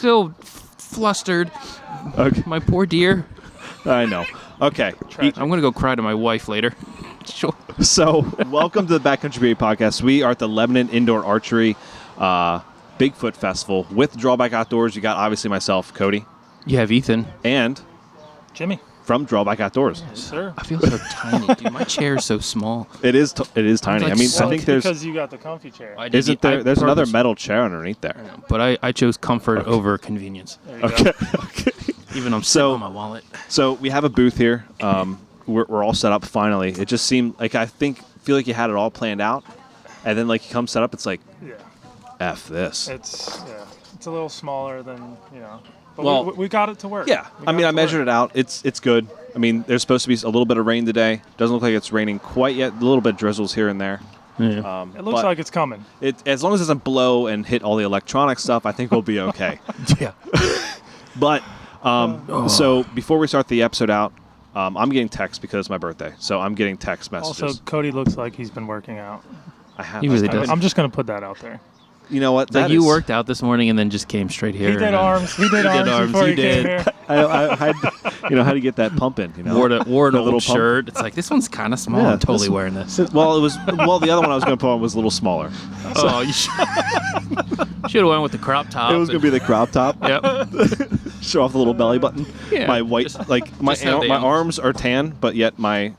still flustered. Okay. My poor deer. I know. Okay. I'm going to go cry to my wife later. Sure. So, welcome to the BackCountry Pa Podcast. We are at the Lebanon Indoor Archery Bigfoot Festival with Drawback Outdoors. You got, obviously, myself, Cody. You have Ethan. And Jimmy. From Drawback Outdoors. Yes, sir. I feel so tiny, dude. My chair is so small. It is tiny. Like, I mean, well, I think there's... Because you got the comfy chair. Isn't there... There's another metal chair underneath there. But I chose comfort over convenience. There you go. Okay. Even I'm sitting on my wallet. So, we have a booth here. We're all set up finally. It just seemed like feel like you had it all planned out. And then, like, you come set up, it's like... Yeah. F this. It's a little smaller than, But well, we got it to work. Yeah. I mean, I measured it out. It's good. I mean, there's supposed to be a little bit of rain today. Doesn't look like it's raining quite yet. A little bit of drizzles here and there. Yeah. It looks like it's coming. As long as it doesn't blow and hit all the electronic stuff, I think we'll be okay. Yeah. But so before we start the episode out, I'm getting texts because it's my birthday. So I'm getting text messages. Also, Cody looks like he's been working out. I have. He really does. I'm just going to put that out there. You know what? Like you worked out this morning and then just came straight here. He did arms. He did arms before he came here. I had, how to get that pumping. Wore an little old shirt. It's like, this one's kind of small. Yeah, I'm totally wearing this. Well, the other one I was going to put on was a little smaller. Oh, you should have went with the crop top. It was going to be the crop top. Yep. Show off the little belly button. Yeah. My white, my arms are tan, but yet my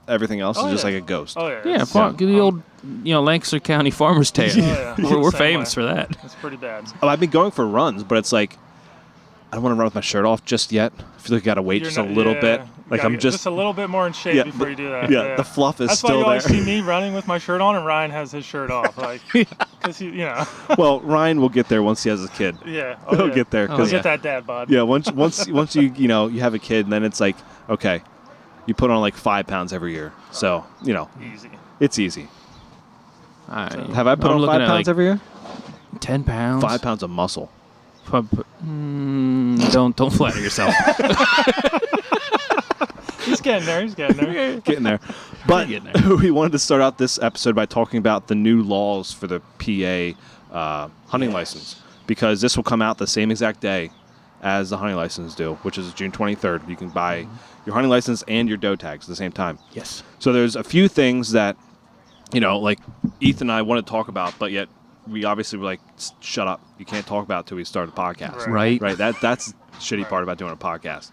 everything else is just like a ghost. Oh yeah. Yeah, the old Lancaster County farmer's tan. Yeah. We're Same famous way. for that. It's pretty bad. I've been going for runs, but it's like I don't want to run with my shirt off just yet. I feel like I got to wait just a little bit. Like I'm just a little bit more in shape before you do that. Yeah, the fluff is That's still why you there. always see me running with my shirt on, and Ryan has his shirt off, like because Well, Ryan will get there once he has his kid. Yeah, he'll get there. He'll get that dad bod. Yeah, once you you have a kid, and then it's like okay, you put on like 5 pounds every year. So Easy. It's easy. Have I put I'm on looking 5 at, pounds every year? 10 pounds. 5 pounds of muscle. Don't flatter yourself. He's getting there. Getting there. But we wanted to start out this episode by talking about the new laws for the PA hunting license, because this will come out the same exact day as the hunting license do, which is June 23rd. You can buy your hunting license and your doe tags at the same time. Yes. So there's a few things that, like Ethan and I want to talk about, but yet we obviously were like, shut up. You can't talk about it until we start a podcast. Right. Right. That's the shitty part about doing a podcast.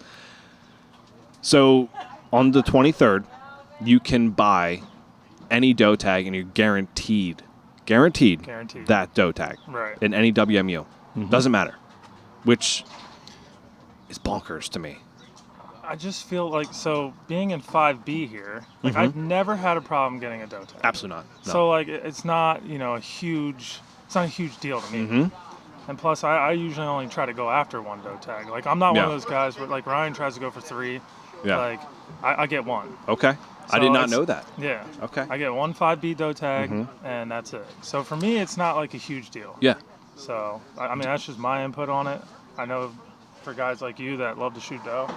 So on the 23rd, you can buy any doe tag and you're guaranteed that doe tag in any WMU. Mm-hmm. Doesn't matter. Which is bonkers to me. I just feel like, being in 5B here, I've never had a problem getting a doe tag. Absolutely not. No. So it's not, a huge deal to me. Mm-hmm. And plus, I usually only try to go after one doe tag. Like, I'm not one of those guys where, like, Ryan tries to go for 3. Yeah. Like, I get 1. Okay. So I did not know that. Yeah. Okay. I get 1 5B doe tag, and that's it. So for me, it's not like a huge deal. Yeah. So, I mean, that's just my input on it. I know for guys like you that love to shoot doe.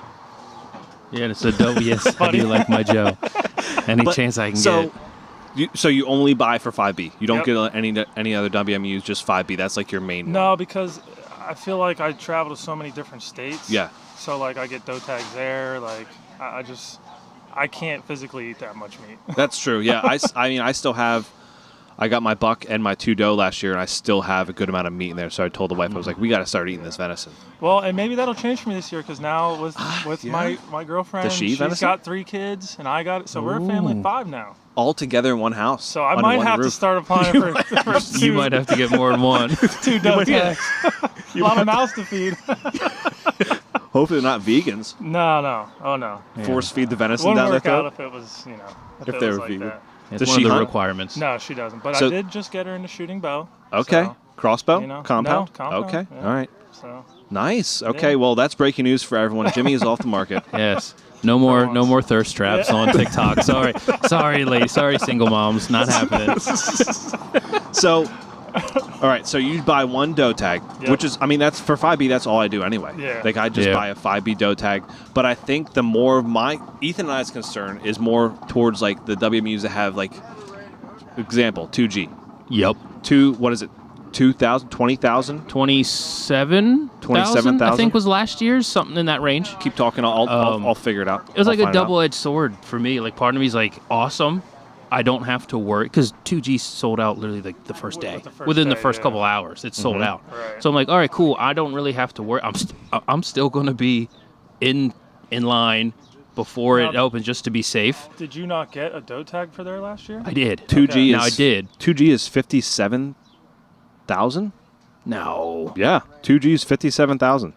Yeah, it's a doe. Yes, I do like my Joe. Any chance I can get. So you only buy for 5B. You don't get any other WMUs, just 5B. That's like your main one. No, because I feel like I travel to so many different states. Yeah. So, like, I get doe tags there. Like, I can't physically eat that much meat. That's true. Yeah. I got my buck and my 2 doe last year, and I still have a good amount of meat in there. So I told the wife, I was like, we got to start eating this venison. Well, and maybe that'll change for me this year, because now with my girlfriend, she's got 3 kids, and I got it. So we're a family of 5 now. All together in one house. So I might have to start applying for 2. You might have to get more than 1. 2 doe tags. A lot of mouths to feed. Hopefully they're not vegans. No. Oh, no. Force feed the venison Wouldn't down their work throat. out if it was, if they were like vegan. that. It's Does one she of the hunt? requirements. No, she doesn't. But So- I did just get her into shooting bow. Okay. So, Crossbow? Compound? No, compound. Okay. Yeah. All right. So Nice. Okay. Yeah. Well, that's breaking news for everyone. Jimmy is off the market. Yes. No more thirst traps on TikTok. Sorry, ladies. Sorry, single moms. Not happening. So, all right. So you buy 1 doe tag, which is, that's for 5B. That's all I do anyway. Yeah. Like I just buy a 5B doe tag. But I think the more of Ethan and I's concern is more towards like the WMUs that have like, example, 2G. Yep. 2. What is it? 2,000, 20,000? 27,000, I think was last year's, something in that range. Keep talking, I'll figure it out. It was like a double-edged sword for me. Like, part of me is like, awesome. I don't have to worry, because 2G sold out literally like the first day. Within the first couple hours, it's sold out. Right. So I'm like, all right, cool. I don't really have to worry. I'm still going to be in line before it opens just to be safe. Did you not get a doe tag for there last year? I did. 2G I did. 2G is 57,000? No. Yeah, 2G is 57,000.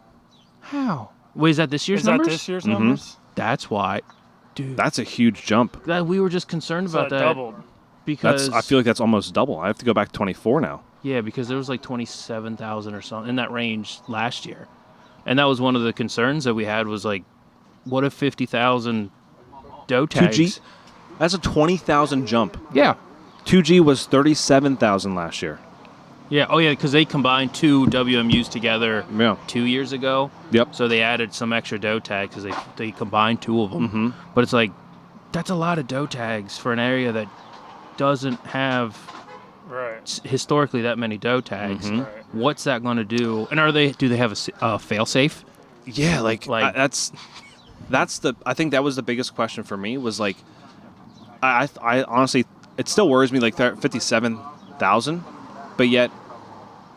How? Wait, is that this year's numbers? Is that this year's numbers? That's why. Dude. That's a huge jump. We were just concerned about that. Doubled. Because I feel like that's almost double. I have to go back to 24 now. Yeah, because there was like 27,000 or something in that range last year. And that was one of the concerns that we had was like, what if 50,000 doe tags? 2G? That's a 20,000 jump. Yeah. 2G was 37,000 last year. Yeah. Oh, yeah, because they combined 2 WMUs together 2 years ago. Yep. So they added some extra doe tags because they combined 2 of them. Mm-hmm. But it's like, that's a lot of doe tags for an area that doesn't have historically that many doe tags. Mm-hmm. Right. What's that going to do? And do they have a fail safe? Yeah, that's I think that was the biggest question for me was like, I honestly, it still worries me like 57,000, but yet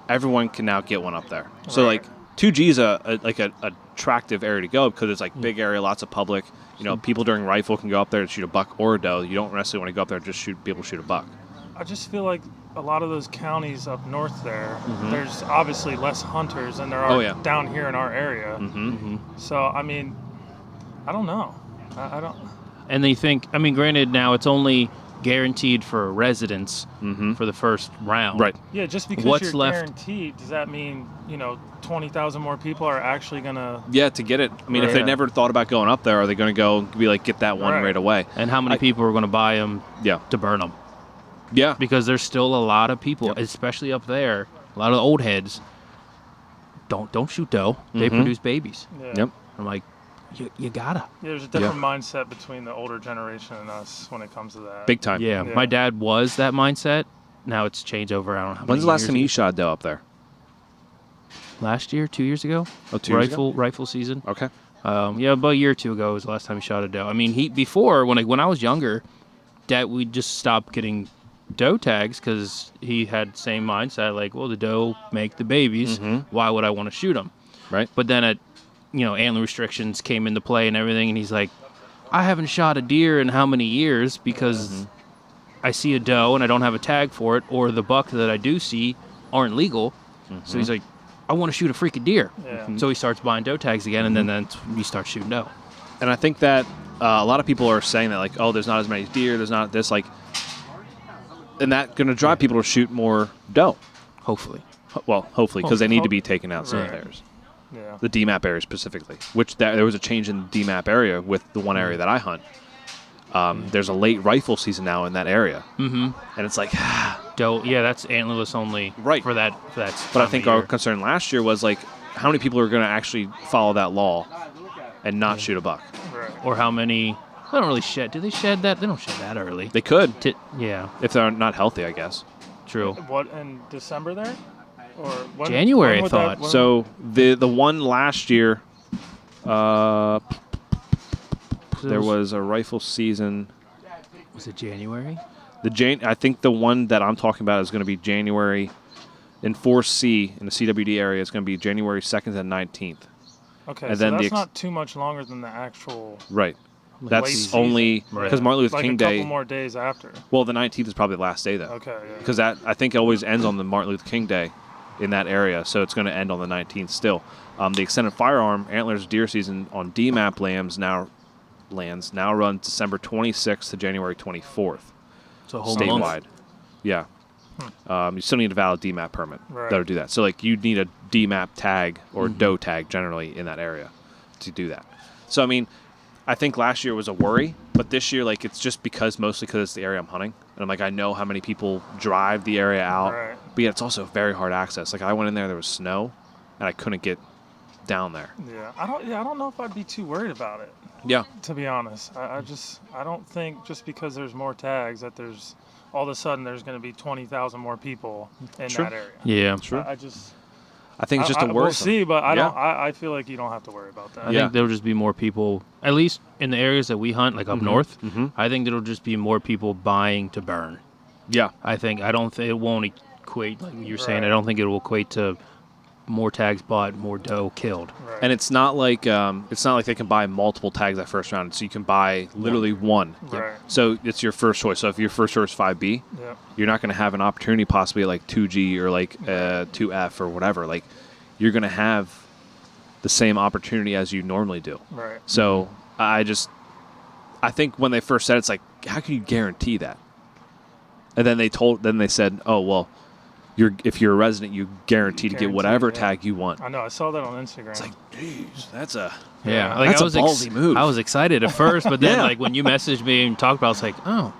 everyone can now get one up there. So like 2G is a attractive area to go because it's like big area, lots of public. You know, people during rifle can go up there to shoot a buck or a doe. You don't necessarily want to go up there and just be able to shoot a buck. I just feel like a lot of those counties up north there, there's obviously less hunters than there are down here in our area. So, I mean, I don't know. I don't. And they think, I mean, granted, now it's only guaranteed for residents for the first round. Right. Yeah, just because you're guaranteed, does that mean, 20,000 more people are actually going to... Yeah, to get it. I mean, if they never thought about going up there, are they going to go be like, get that one right away? And how many people are going to buy them to burn them? Yeah. Because there's still a lot of people, especially up there, a lot of the old heads, don't shoot doe. They produce babies. Yeah. Yep. I'm like, you gotta. Yeah, there's a different mindset between the older generation and us when it comes to that. Big time. Yeah, my dad was that mindset. Now it's changed over, I don't know how When's the many last years time you shot a doe up there? Last year, 2 years ago. Oh, 2 years ago? Rifle season. Okay. About a year or two ago was the last time he shot a doe. I mean, before, when I was younger, Dad, we just stopped getting doe tags because he had the same mindset, like, well, the doe make the babies. Why would I want to shoot them? Right. But then antler restrictions came into play and everything, and he's like, I haven't shot a deer in how many years because I see a doe and I don't have a tag for it, or the buck that I do see aren't legal. So he's like, I want to shoot a freaking deer. Yeah. So he starts buying doe tags again, and then we start shooting doe. And I think that a lot of people are saying that, like, oh, there's not as many deer, there's not this, like, and that's going to drive people to shoot more doe. Hopefully. Well, hopefully, because they need to be taken out some areas. Yeah. The DMAP area specifically, which there was a change in the DMAP area with the one area that I hunt. There's a late rifle season now in that area. And it's like... doe, yeah, that's antlerless only for that. But I think our concern last year was, like, how many people are going to actually follow that law and not shoot a buck? Right. Or how many... They don't really shed. Do they shed that? They don't shed that early. They could. Yeah. If they're not healthy, I guess. True. What, in December there? Or when, January, I thought. So the one last year, there was a rifle season. Was it January? I think the one that I'm talking about is going to be January in 4C in the CWD area. It's going to be January 2nd and 19th. Okay, and so then that's not too much longer than the actual... Right. That's only because Martin Luther King Day. Like a couple more days after. Well, the 19th is probably the last day, though. Okay, yeah. Because that, I think, it always ends on the Martin Luther King Day in that area, so it's going to end on the 19th still. The extended firearm antlers deer season on DMAP lands now runs December 26th to January 24th. So a whole statewide. month. Yeah. You still need a valid DMAP permit that'll do that. So, like, you'd need a DMAP tag or doe tag generally in that area to do that. So, I mean, I think last year was a worry, but this year, like, it's just mostly because it's the area I'm hunting. And I'm like, I know how many people drive the area out. Right. But yeah, it's also very hard access. Like, I went in there was snow, and I couldn't get down there. Yeah, I don't know if I'd be too worried about it. Yeah. To be honest, I don't think just because there's more tags that there's all of a sudden there's going to be 20,000 more people in that area. Yeah, True. I think it's just a worrisome. We'll see, but I feel like you don't have to worry about that. I think there'll just be more people, at least in the areas that we hunt, like up north. I think there'll just be more people buying to burn. Yeah. I don't think it won't equate, like you're saying, I don't think it will equate to more tags bought, more doe killed. Right. And it's not like they can buy multiple tags that first round. So you can buy literally one. Right. So it's your first choice. So if your first choice is 5B, you're not going to have an opportunity possibly like 2G or like 2F or whatever. Like you're going to have the same opportunity as you normally do. Right. So I think when they first said it, it's like, how can you guarantee that? And then they said, oh, well, if you're a resident, you guarantee to get whatever tag you want. I know. I saw that on Instagram. It's like, geez, that's a like that's a ballsy move. I was excited at first, but then like when you messaged me and talked about it, it's like, oh,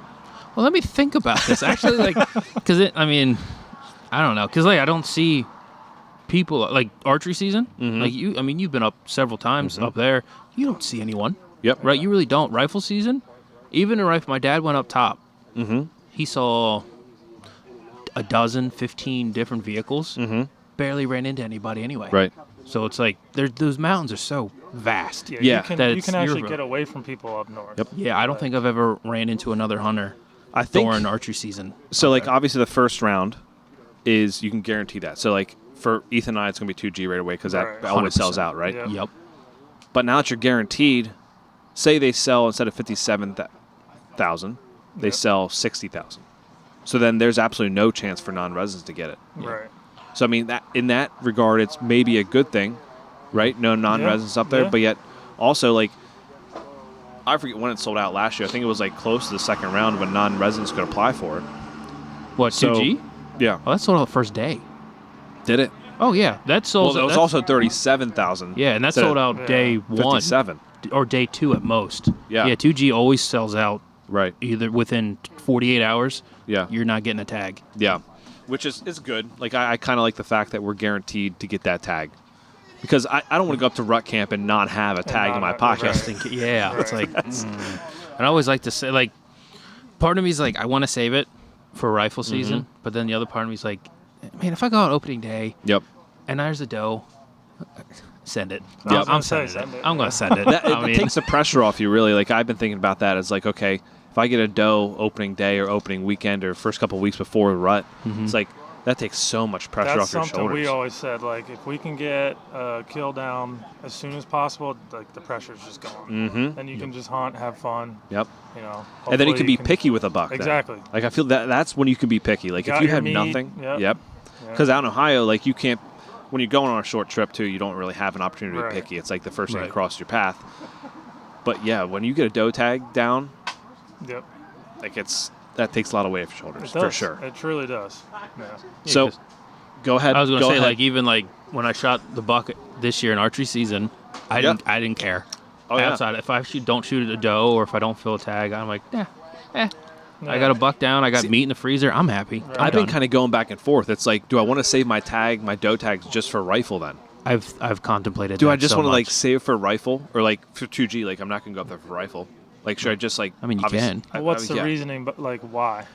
well, let me think about this. Actually, like, because I don't know, because like I don't see people like archery season. Like you've been up several times up there. You don't see anyone. Yep. Right. You really don't. Rifle season, even a rifle. My dad went up top. He saw a dozen, 15 different vehicles. Barely ran into anybody anyway. Right. So it's like those mountains are so vast. You can actually get away from people up north. Yep. Yeah, I don't think I've ever ran into another hunter during archery season. So like obviously the first round is you can guarantee that. So like for Ethan and I, it's going to be 2G right away because that always sells out, right? Yep. But now that you're guaranteed, say they sell instead of 57,000, they sell 60,000. So then there's absolutely no chance for non-residents to get it. Right. So, I mean, that in that regard, it's maybe a good thing, right? No non-residents up there. But yet also, like, I forget when it sold out last year. I think it was, like, close to the second round when non-residents could apply for it. What, 2G? Yeah. Oh, that sold out the first day. Did it? Oh, yeah. That sold Well, it was also 37,000. Yeah, and that sold out day 1. 57. Or day 2 at most. Yeah. Yeah, 2G always sells out. Right. Either within 48 hours. Yeah. You're not getting a tag. Yeah. Which is good. Like, I kind of like the fact that we're guaranteed to get that tag. Because I don't want to go up to rut camp and not have a tag in my pocket. It's like, And I always like to say, like, part of me is like, I want to save it for rifle season. But then the other part of me is like, man, if I go out opening day. Yep. And there's a doe, send it. Yep. I'm sending it. I'm going to send it. It takes the pressure off you, really. Like, I've been thinking about that. It's like, okay, if I get a doe opening day or opening weekend or first couple of weeks before the rut, it's like, that takes so much pressure off your shoulders. That's something we always said. Like, if we can get a kill down as soon as possible, like, the pressure's just gone. Then you can just hunt, have fun. Yep. You know. And then you can be picky with a buck. Exactly. Then. Like, I feel that's when you can be picky. Like, if you have nothing. Yep. Because out in Ohio, like, you can't. When you're going on a short trip, too, you don't really have an opportunity to be picky. It's like the first thing that crosses your path. But, yeah, when you get a doe tag down, like that takes a lot of weight off your shoulders, for sure. It truly does. Yeah. So, go ahead. I was going to say, like, even, like, when I shot the buck this year in archery season, I didn't care. Oh, outside, if I don't shoot a doe or if I don't fill a tag, I'm like, I got a buck down. I got meat in the freezer. I'm happy. Right. I've been kind of going back and forth. It's like, do I want to save my doe tags just for rifle then? I've contemplated. Do I just want to like save for rifle or like for 2G? Like, I'm not gonna go up there for rifle. Like, should I just like? I mean, you can. Well, what's the reasoning? But like, why?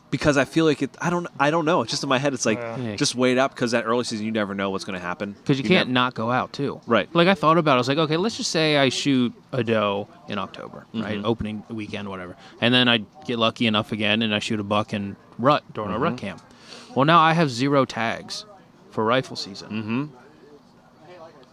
Because I feel like I don't know. It's just in my head. It's like just wait up because that early season you never know what's going to happen. Because you can't not go out too. Right. Like I thought about it. I was like, okay, let's just say I shoot a doe in October, right? Opening weekend, whatever. And then I get lucky enough again and I shoot a buck in rut during a rut camp. Well, now I have 0 tags for rifle season.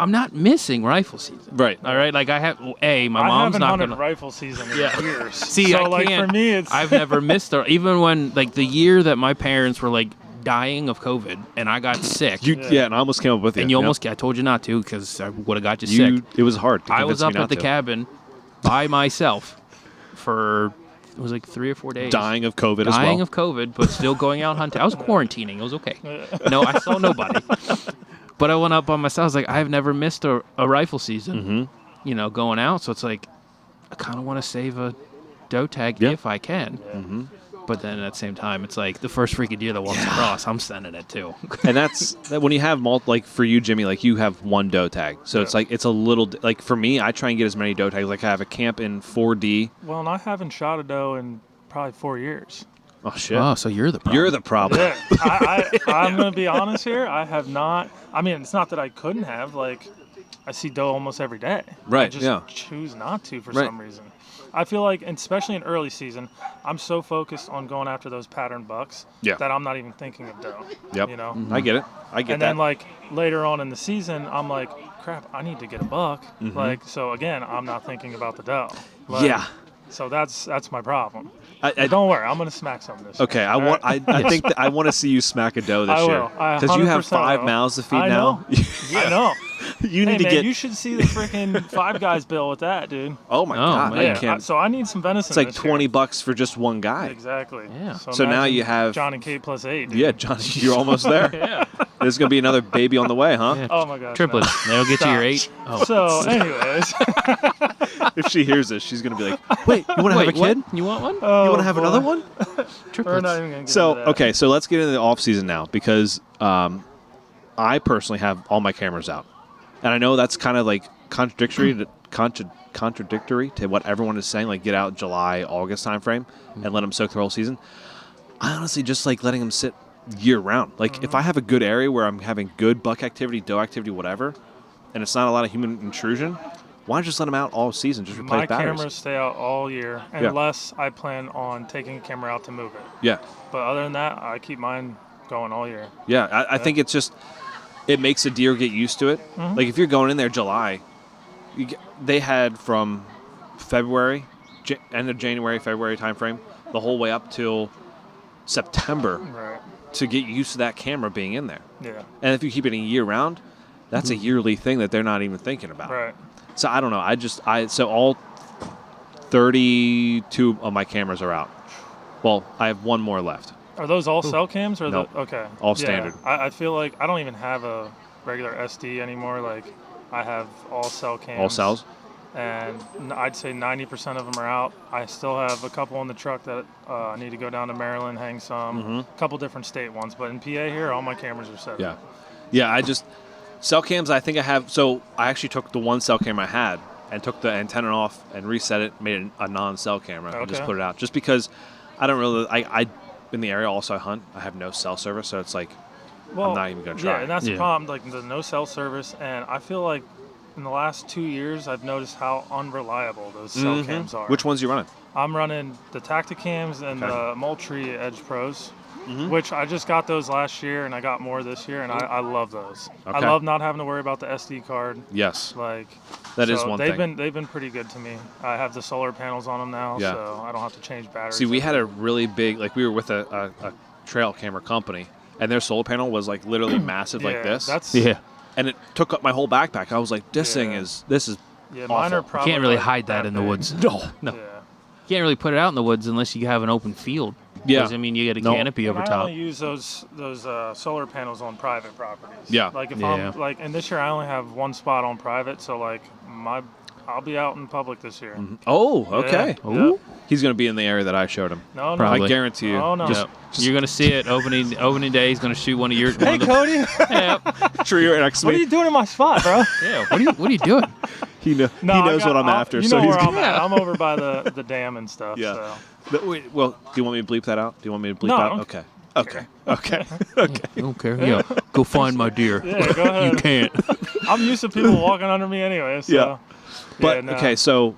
I'm not missing rifle season. Right. All right. Like I have my mom's not I haven't gonna hunted rifle season in years. See, so I like can't. For me, it's I've never missed her. Even when like the year that my parents were like dying of COVID and I got sick. And I almost came up with you. And you almost. I told you not to because I would have got you sick. It was hard. To I was up at the to. cabin by myself for. It was like 3 or 4 days. Dying of COVID as well. Dying of COVID, but still going out hunting. I was quarantining. It was okay. No, I saw nobody. But I went up on myself. I was like, I've never missed a rifle season, you know, going out. So it's like, I kind of want to save a doe tag if I can. But then at the same time, it's like the first freaking deer that walks across, I'm sending it too. And that's when you have like for you, Jimmy, like you have 1 doe tag. So it's like, it's a little, like for me, I try and get as many doe tags. Like I have a camp in 4D. Well, and I haven't shot a doe in probably 4 years. Oh shit! Oh, so you're the problem. You're the problem. Yeah, I'm going to be honest here. I have not. I mean, it's not that I couldn't have. Like, I see doe almost every day. Right. I just choose not to for some reason. I feel like, especially in early season, I'm so focused on going after those pattern bucks that I'm not even thinking of doe. Yep. You know. Mm-hmm. I get it. And then like later on in the season, I'm like, crap, I need to get a buck. Mm-hmm. Like, so again, I'm not thinking about the doe. Like, So that's my problem. Don't worry, I'm gonna smack some this year. I think that I want to see you smack a doe this year. Because you have 5 mouths to feed now. I know. You need to get. You should see the freaking Five Guys bill with that, dude. Oh my god! Man. So I need some venison. It's like $20 for just one guy. Exactly. Yeah. So now you have John and Kate plus 8. Dude. Yeah, John, you're almost there. Yeah. There's gonna be another baby on the way, huh? Yeah. Oh my gosh. Triplets. They'll get you your 8. Oh. So, anyways. If she hears this, she's gonna be like, "Wait, you want to have a kid? You want one? You want to have another one?" We're not even gonna get So into that. okay, so let's get into the off season now because I personally have all my cameras out, and I know that's kind of like contradictory to what everyone is saying. Like get out July, August timeframe and let them soak the whole season. I honestly just like letting them sit year round. Like if I have a good area where I'm having good buck activity, doe activity, whatever, and it's not a lot of human intrusion, why not just let them out all season? Just replace batteries. My cameras stay out all year unless I plan on taking a camera out to move it. Yeah. But other than that, I keep mine going all year. Yeah, I think it's just it makes a deer get used to it. Mm-hmm. Like if you're going in there July, they had from February, end of January, February timeframe, the whole way up till September to get used to that camera being in there. Yeah. And if you keep it year round, that's a yearly thing that they're not even thinking about. Right. So I don't know. So all 32 of my cameras are out. Well, I have one more left. Are those all cell cams or Nope. okay? All standard. I feel like I don't even have a regular SD anymore. Like I have all cell cams. All cells? And I'd say 90% of them are out. I still have a couple in the truck that I need to go down to Maryland, hang some. A couple different state ones. But in PA here, all my cameras are set. Yeah. Yeah, cell cams I think I have. So I actually took the one cell camera I had and took the antenna off and reset it, made it a non-cell camera, and just put it out. Just because I don't really, I in the area also I hunt. I have no cell service, so it's like I'm not even going to try. Yeah, and that's the problem, like the no cell service. And I feel like in the last 2 years, I've noticed how unreliable those cell cams are. Which ones are you running? I'm running the Tacticams and the Moultrie Edge Pros, which I just got those last year, and I got more this year, and I love those. Okay. I love not having to worry about the SD card. Yes. Like that is one thing. They've been pretty good to me. I have the solar panels on them now, so I don't have to change batteries. See, we had a really big, like we were with a trail camera company, and their solar panel was like literally massive like this. And it took up my whole backpack. I was like, this is mine are awful. probably You can't really like hide that in the woods. No. You can't really put it out in the woods unless you have an open field. Yeah. 'Cause, I mean, you get a canopy over I top. only use those solar panels on private properties. Yeah. Like if I'm like, and this year I only have one spot on private, so like I'll be out in public this year. Oh, okay. Yeah. Yep. He's going to be in the area that I showed him. No, Probably. I guarantee you. Oh no. You're gonna see it opening day. He's gonna shoot one of your. Hey, Cody. Sure, you're next to What me. are you doing in my spot, bro? Yeah. What are you doing? He knows what I'm after. You so know he's where I'm at. I'm over by the dam and stuff. Yeah. So. Wait, well, do you want me to bleep that out? Do you want me to bleep No, that I out? don't Okay. I don't care. Yeah. Go find my deer. Yeah, go ahead. You can't. I'm used to people walking under me anyway. So. Yeah. But no. okay, so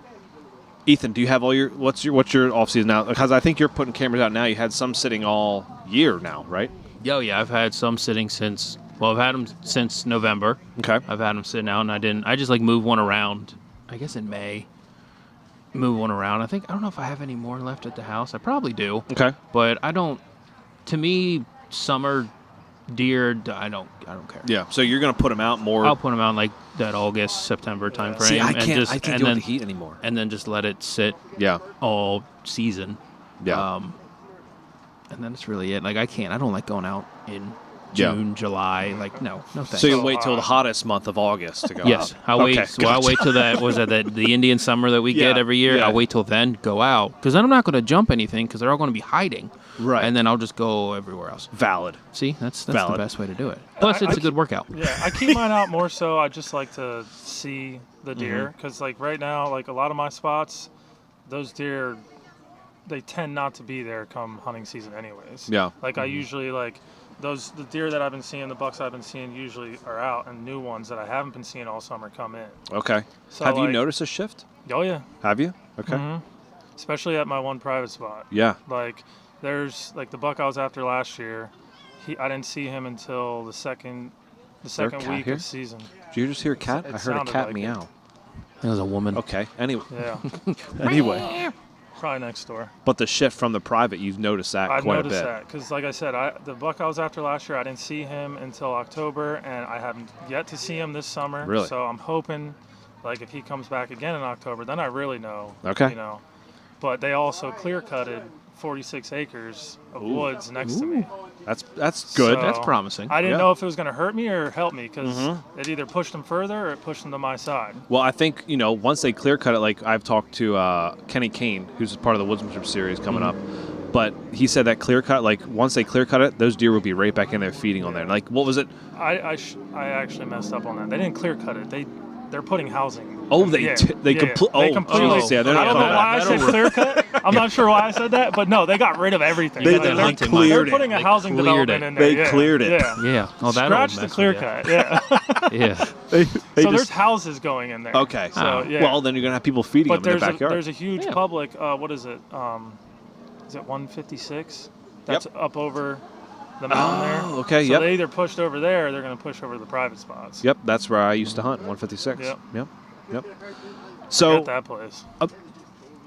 Ethan, do you have all your what's your off season now? Because I think you're putting cameras out now. You had some sitting all year now, right? Yeah. I've had some sitting since. Well, I've had them since November. Okay. I've had them sitting out, and I just like move one around. I guess in May. Move one around. I don't know if I have any more left at the house. I probably do. Okay. But I don't. To me, summer deer, I don't care. Yeah. So you're gonna put them out more. I'll put them out in like that August, September time frame. See, I can't deal with then, the heat anymore. And then just let it sit. Yeah. All season. Yeah. And then that's really it. Like I don't like going out in June, July. Like no thanks. So you wait till the hottest month of August to go yes, out. I'll wait. Well, I'll wait till that the Indian summer that we get every year. Yeah. I'll wait till then, go out, because then I'm not going to jump anything because they're all going to be hiding. Right. And then I'll just go everywhere else. Valid. See, that's the Valid. best way to do it. Plus, it's a good workout. Yeah, I keep mine out more so. I just like to see the deer because, like right now, like a lot of my spots, those deer they tend not to be there come hunting season anyways. Yeah. Like I usually like the deer that I've been seeing, the bucks I've been seeing usually are out, and new ones that I haven't been seeing all summer come in. Okay. So Have you noticed a shift? Oh yeah. Have you? Okay. Mm-hmm. Especially at my one private spot. Yeah. Like there's like the buck I was after last year. I didn't see him until the second week here? of season. Did you just hear a cat? It I heard a cat like meow. It was a woman. Okay. Anyway. Yeah. Anyway. Probably next door. But the shift from the private, you've noticed that I've quite a bit. noticed that because, like I said, the buck I was after last year, I didn't see him until October, and I haven't yet to see him this summer. Really? So I'm hoping, like, if he comes back again in October, then I really know. Okay. You know, but they also clear-cutted 46 acres of woods next to me. That's good. So, That's promising. I didn't know if it was going to hurt me or help me because it either pushed him further or it pushed him to my side. Well, I think, once they clear cut it, like I've talked to Kenny Kane, who's part of the Woodsmanship series coming up, but he said that clear cut, like once they clear cut it, those deer will be right back in there feeding on there. Like, what was it? I actually messed up on that. They didn't clear cut it. They're putting housing. Oh, they completely. Jesus, yeah, they're I not don't know coming why I back. said clear cut. I'm not sure why I said that, but no, they got rid of everything. They they're cleared it. putting a housing cleared development it. in there. They cleared it. Yeah. Yeah. Oh, that Scratch the clear cut. Yeah. Yeah. So there's houses going in there. Okay. So yeah. Well, then you're gonna have people feeding but them in their backyard. there's a huge public. What is it? Is it 156? That's up over the mountain there. Oh, okay. So Yep. they either pushed over there or they're going to push over the private spots. Yep. That's where I used to hunt. 156. Yep. So Forget that place.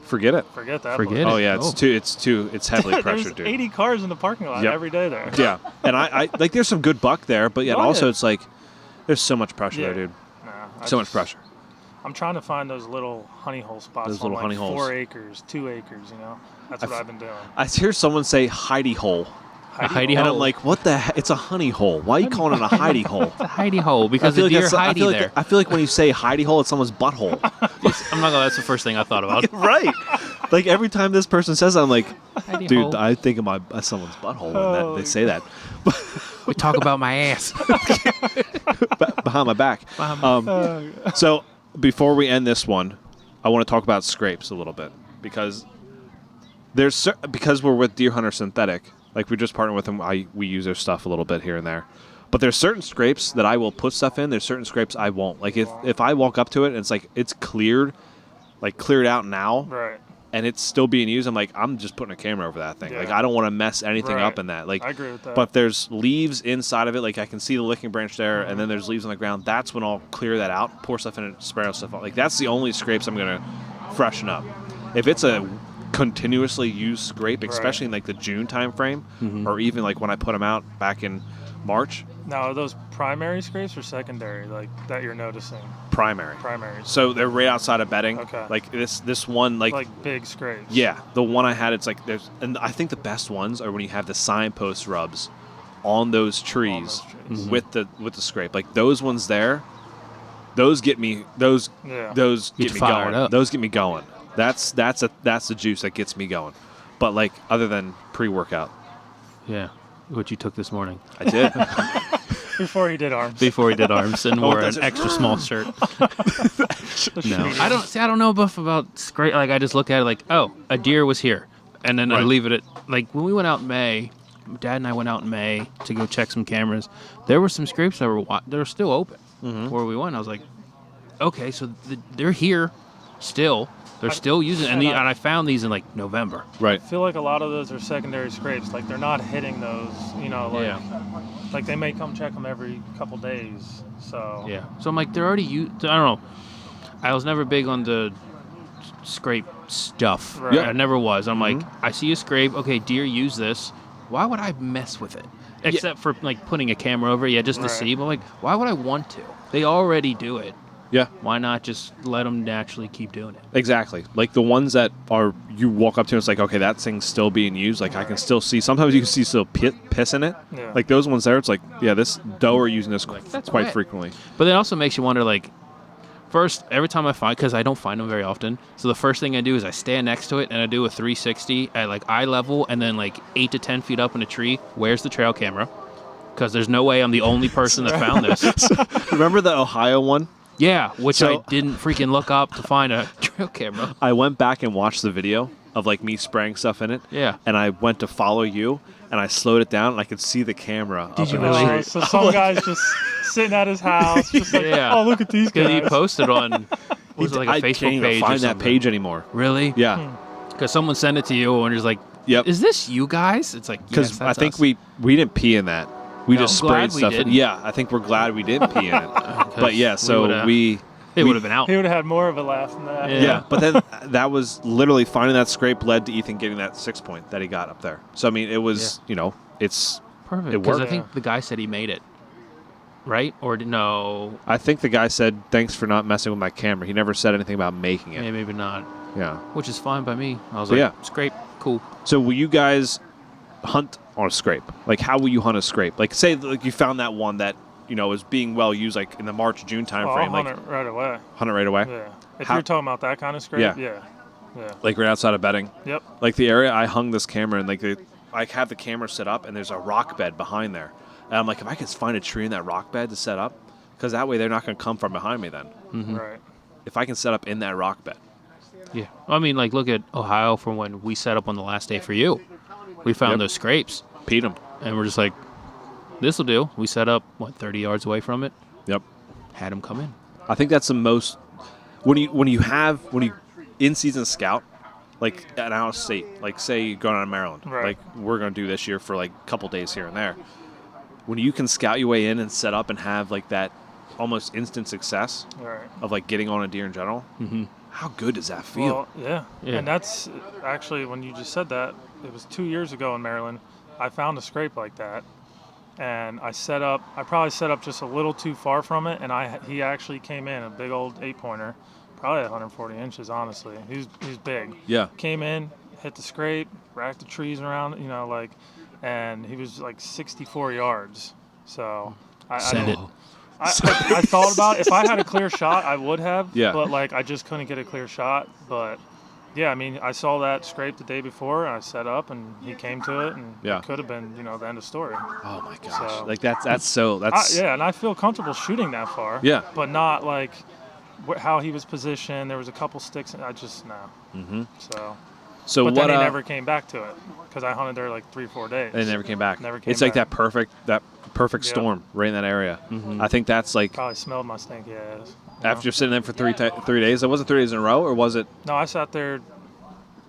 forget it. Forget that Forget place. Oh yeah, it's heavily pressured, There's dude. 80 cars in the parking lot Yep. every day there. Yeah, and I like there's some good buck there, but yet Oh, also yeah. it's like there's so much pressure Yeah. there, dude. Nah, So much pressure. I'm trying to find those little honey hole spots. Those on little honey like holes. 4 acres, 2 acres. That's what I've been doing. I hear someone say hidey hole, Heidi and hole. I'm like, what the heck? It's a honey hole. Why are you calling it a hidey hole? It's a hidey hole because the deer hidey there. I feel like when you say hidey hole, it's someone's butthole. I'm not gonna. That's the first thing I thought about. Right. Like every time this person says that, I'm like, Hidey dude, hole. I think of someone's butthole when they say that. We talk about my ass. Behind my back. So before we end this one, I want to talk about scrapes a little bit because because we're with Deer Hunter Synthetic, like we just partnered with them. We use their stuff a little bit here and there, but there's certain scrapes that I will put stuff in. There's certain scrapes I won't. Like if I walk up to it and it's like it's cleared out now, Right. and it's still being used, I'm like, I'm just putting a camera over that thing. Yeah. Like I don't want to mess anything Right. up in that. Like I agree with that. But if there's leaves inside of it, like I can see the licking branch there, and then there's leaves on the ground. That's when I'll clear that out, pour stuff in it, spray stuff out. Like that's the only scrapes I'm gonna freshen up. If it's a continuously used scrape, especially in like the June time frame, or even like when I put them out back in March. Now, are those primary scrapes or secondary, like that you're noticing? Primary. Primaries. So they're right outside of bedding. Okay. Like this one, Like big scrapes. yeah, the one I had, it's like and I think the best ones are when you have the signpost rubs on those trees, with the scrape. Like those ones there, those get me those Yeah. those Get get me fired going. up. Those get me going. That's the juice that gets me going. But like other than pre-workout, Yeah. What you took this morning I did. Before he did arms. before he did arms and wore does an it? extra small shirt. The No, shooting. I don't know enough about scrape. Like I just look at it like, oh, a deer was here, and then I Right. leave it at like when we went out in May. Dad and I went out in May to go check some cameras. There were some scrapes that were still open where we went. I was like, okay, so they're here still. They're still using it. And I found these in like November. Right. I feel like a lot of those are secondary scrapes. Like they're not hitting those, like they may come check them every couple days. So Yeah. So I'm like, they're already used. I don't know. I was never big on the scrape stuff. Right. I never was. I'm like, I see a scrape. Okay, deer use this. Why would I mess with it? Except for like putting a camera over it, just to Right. see. But like, why would I want to? They already do it. Yeah. Why not just let them naturally keep doing it? Exactly. Like the ones that are you walk up to and it's like, okay, that thing's still being used. Like I can still see. Sometimes you can see still piss in it. Yeah. Like those ones there, it's like, yeah, this doe are using this that's quite wet. frequently. But it also makes you wonder, like, first, every time I find, because I don't find them very often, so the first thing I do is I stand next to it and I do a 360 at like eye level and then like 8 to 10 feet up in a tree. Where's the trail camera? Because there's no way I'm the only person that found this. Remember the Ohio one? Yeah, which So- I didn't freaking look up to find a trail camera. I went back and watched the video, of like me spraying stuff in it. Yeah. And I went to follow you, and I slowed it down, and I could see the camera. Did you up in really? the So street. some guy's just sitting at his house, just like, Yeah. oh, look at these Because guys. he posted on, was it like a I Facebook can't even page or find that something? page anymore. Really? Yeah. Because someone sent it to you and was like, Yep. is this you guys? It's like, Because yes, I that's think us. we didn't pee in that. We No, just I'm glad sprayed we stuff in. didn't. Yeah, I think we're glad we didn't pee in it. But yeah, so It would have been out. He would have had more of a laugh than that. Yeah. Yeah, but then that was literally finding that scrape led to Ethan getting that 6-point that he got up there. So I mean, it was it's Perfect. It Because I worked. think the guy said he made it. Right? Or no? I think the guy said thanks for not messing with my camera. He never said anything about making it. Yeah, maybe not. Yeah. Which is fine by me. I was So, like, yeah. scrape, cool. So will you guys hunt on a scrape? Like how will you hunt a scrape? Like say like you found that one that is being well used like in the March June time Well, frame. I'll like hunt it right away. hunt it right away. Yeah. If How- you're talking about that kind of scrape, Yeah. yeah. Like right outside of bedding. Yep. Like the area I hung this camera in, like I have the camera set up and there's a rock bed behind there. And I'm like, if I could find a tree in that rock bed to set up, because that way they're not going to come from behind me then. Right. If I can set up in that rock bed. Yeah. I mean, like, look at Ohio from when we set up on the last day for you. We found Yep. those scrapes. Peed them. And we're just like, this will do. We set up, 30 yards away from it. Yep. Had them come in. I think that's the most when you in season scout like an out of state, like say you're going out of Maryland, Right. like we're going to do this year for like a couple days here and there. When you can scout your way in and set up and have like that almost instant success Right. of like getting on a deer in general, how good does that feel? Well, yeah. Yeah. And that's actually, when you just said that, it was 2 years ago in Maryland, I found a scrape like that. And I probably set up just a little too far from it, and he actually came in, a big old 8-pointer, probably 140 inches, honestly. He's big. Yeah. Came in, hit the scrape, racked the trees around, and he was like 64 yards. So Send it. I thought about it. If I had a clear shot, I would have. Yeah. But I just couldn't get a clear shot. But yeah, I mean, I saw that scrape the day before, and I set up, and he came to it, and Yeah. it could have been, the end of story. Oh my gosh. So- Like that's Yeah, and I feel comfortable shooting that far. Yeah. But not like how he was positioned. There was a couple sticks, and I just no. Mhm. So. So But what then he never came back to it because I hunted there like 3-4 days. they never came back. Never came it's like back. that perfect Yep. storm right in that area. I think that's like Probably smelled my stinky ass. after sitting there for 3 days. It wasn't 3 days in a row, or was it? No, I sat there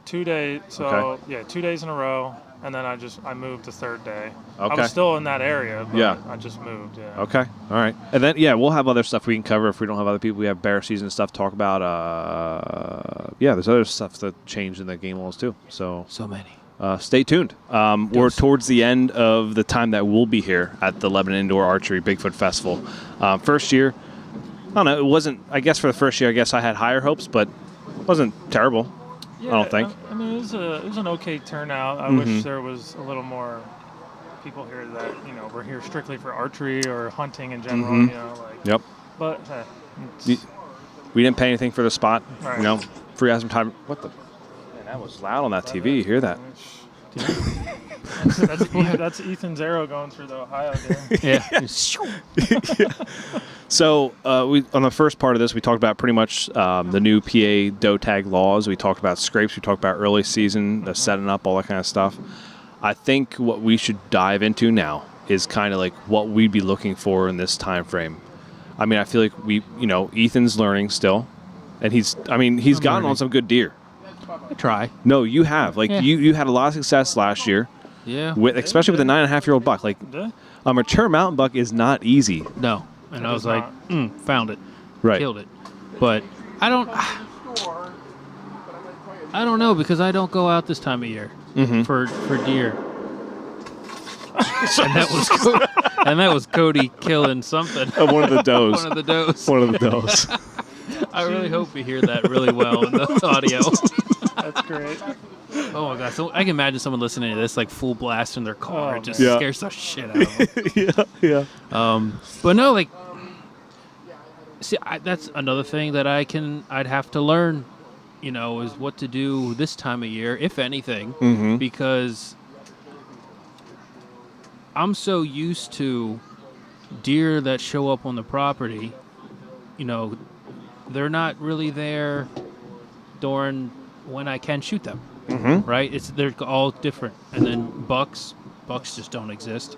2 days. So Okay. yeah, 2 days in a row, and then I moved the third day. I Okay. was still in that area, but Yeah. I just moved. Yeah. Okay. All right. And then, we'll have other stuff we can cover if we don't have other people. We have bear season stuff to talk about. There's other stuff that changed in the game laws too. So many. stay tuned. We're towards the end of the time that we'll be here at the Lebanon Indoor Archery Bigfoot Festival. First year, I don't know. It wasn't, I guess for the first year, I had higher hopes, but it wasn't terrible. Yeah, I don't think. I mean, it was an okay turnout. I Mm-hmm. wish there was a little more people here that were here strictly for archery or hunting in general. Mm-hmm. Yep. But it's, We didn't pay anything for the spot. Right. Free out some time. What the? Man, that was loud on that TV. You hear that? that's Ethan's arrow going through the Ohio there. Yeah. So we on the first part of this, we talked about pretty much the new PA doe tag laws. We talked about scrapes. We talked about early season, the setting up, all that kind of stuff. I think what we should dive into now is kind of like what we'd be looking for in this time frame. I mean, I feel like Ethan's learning still, and he's gotten learning. on some good deer. I try. No, you have. Yeah. You had a lot of success last year, Yeah. especially with a 9.5-year-old buck. Like Yeah. a mature mountain buck is not easy. No. And It I is was like, found it. Right. Killed it. But I don't know because I don't go out this time of year for deer. and that was Cody killing something. One of the does. One of the does. One of the does. I really hope you hear that really well in the audio. That's great. Oh my god! So I can imagine someone listening to this like full blast in their car. Oh, It just man. Yeah. scares the shit out of them. yeah. But no, like, see, that's another thing that I'd have to learn, is what to do this time of year, if anything, because I'm so used to deer that show up on the property, they're not really there during when I can shoot them. right? They're all different. And then bucks just don't exist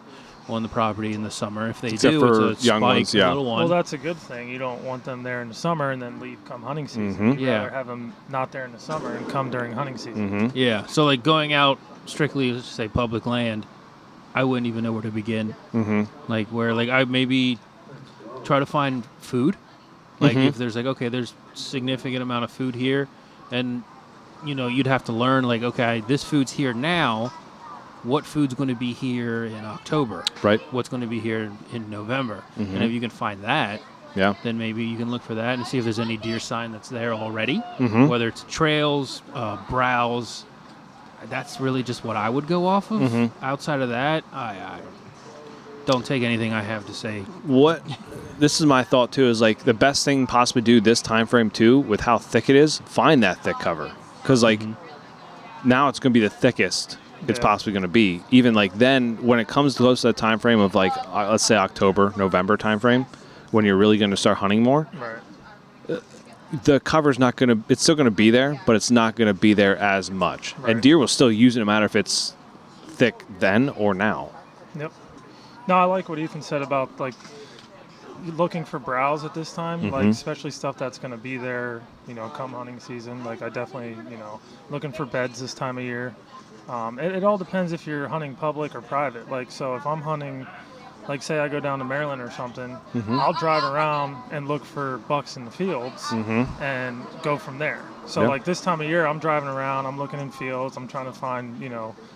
on the property in the summer. If they Except do, for it's a young spike, ones, yeah. a little one. Well, that's a good thing. You don't want them there in the summer and then leave come hunting season. You'd rather have them not there in the summer and come during hunting season. Yeah. So like going out strictly, say, public land, I wouldn't even know where to begin. Like where, like I maybe try to find food. Like if there's like, okay, there's significant amount of food here, and you'd have to learn like, okay, this food's here now. What food's going to be here in October? Right. What's going to be here in November? And if you can find that, then maybe you can look for that and see if there's any deer sign that's there already. Whether it's trails, browse. That's really just what I would go off of. Outside of that, I don't take anything I have to say. This is my thought too, is like the best thing possibly do this time frame too, with how thick it is, find that thick cover. Because like now it's going to be the thickest it's possibly going to be. Even like then when it comes close to the time frame of like, let's say October, November time frame, when you're really going to start hunting more, the cover's not going to, it's still going to be there, but it's not going to be there as much. And deer will still use it no matter if it's thick then or now. Yep. No, I like what Ethan said about like looking for browse at this time, like especially stuff that's going to be there, come hunting season. Like I definitely, looking for beds this time of year. It all depends if you're hunting public or private. Like, so if I'm hunting, like say I go down to Maryland or something, I'll drive around and look for bucks in the fields and go from there. So like this time of year, I'm driving around, I'm looking in fields, I'm trying to find,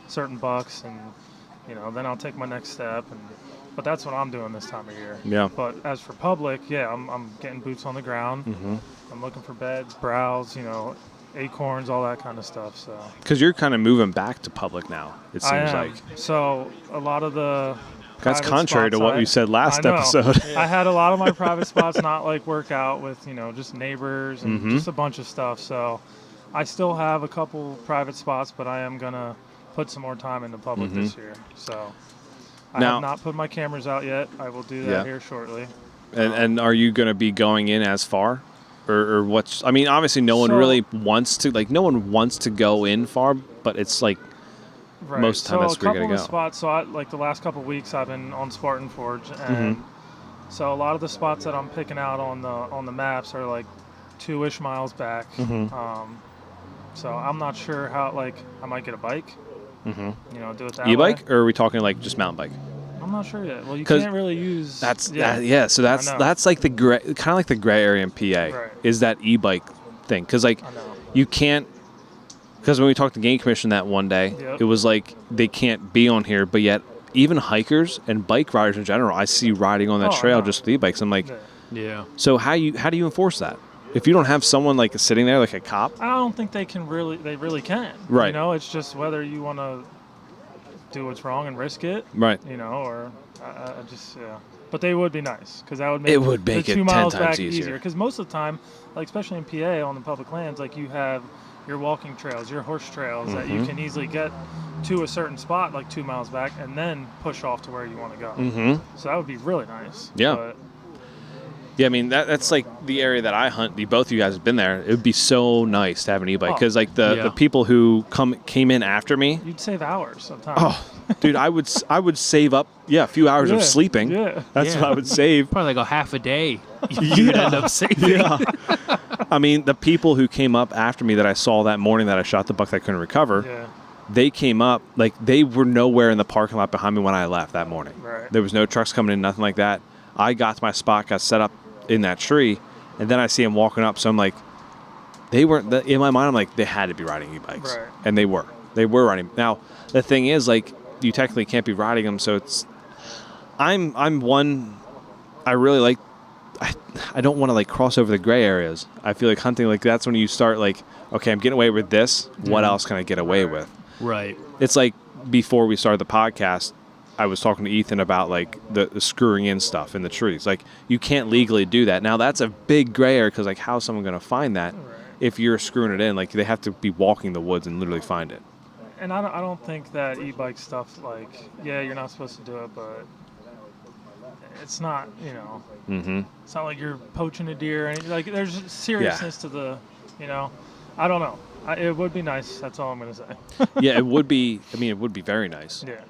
certain bucks, and, then I'll take my next step. But that's what I'm doing this time of year. Yeah. But as for public, I'm getting boots on the ground. I'm looking for beds, browse, acorns, all that kind of stuff. So because you're kind of moving back to public now, it seems like. So a lot of the that's contrary to what you said last episode. I had a lot of my private spots not like work out with just neighbors and just a bunch of stuff. So I still have a couple private spots, but I am gonna put some more time into public this year. So I have not put my cameras out yet. I will do that here shortly. And are you going to be going in as far? Or what's... I mean, obviously no one really wants to... Like, no one wants to go in far, but it's like... Most of the time that's where you're going to go. Spots, so like the last couple of weeks I've been on Spartan Forge, and so a lot of the spots that I'm picking out on the maps are like 2-ish miles back. So I'm not sure how, like, I might get a bike. Do it that e-bike, way. or are we talking like just mountain bike? I'm not sure yet. Well, you can't really use. So that's like the gray, kind of like the gray area in PA is that e-bike thing, because like you can't. Because when we talked to Game Commission that one day, it was like they can't be on here, but yet even hikers and bike riders in general, I see riding on that trail just with e-bikes. I'm like, So how do you enforce that? If you don't have someone like sitting there like a cop? I don't think they really can. Right. It's just whether you want to do what's wrong and risk it. Right. Or I just, But they would be nice, because that would make the 2 miles back easier. Because most of the time, like especially in PA on the public lands, like you have your walking trails, your horse trails that you can easily get to a certain spot like 2 miles back and then push off to where you want to go. So that would be really nice. Yeah. But, yeah, I mean, that's like the area that I hunt. Both of you guys have been there. It would be so nice to have an e-bike, because like the people who came in after me. You'd save hours sometimes. Oh, dude, I would save up a few hours of sleeping. Yeah. That's what I would save. Probably like a half a day you'd end up saving. I mean, the people who came up after me that I saw that morning that I shot the buck that I couldn't recover, they came up, like they were nowhere in the parking lot behind me when I left that morning. Right. There was no trucks coming in, nothing like that. I got to my spot, got set up in that tree, and then I see them walking up. So I'm like, they weren't in my mind. I'm like, they had to be riding e-bikes, and they were riding. Now the thing is, like, you technically can't be riding them. So it's, I'm one. I really like. I don't want to like cross over the gray areas. I feel like hunting, like that's when you start like, okay, I'm getting away with this. What else can I get away with? Right. It's like before we started the podcast, I was talking to Ethan about like the screwing in stuff in the trees. Like you can't legally do that. Now that's a big gray area, because like how's someone going to find that if you're screwing it in? Like they have to be walking the woods and literally find it. And I don't think that e-bike stuff, like, you're not supposed to do it, but it's not, it's not like you're poaching a deer. And like there's seriousness to the, I don't know. It would be nice. That's all I'm gonna say. Yeah, it would be. I mean, it would be very nice. Yeah.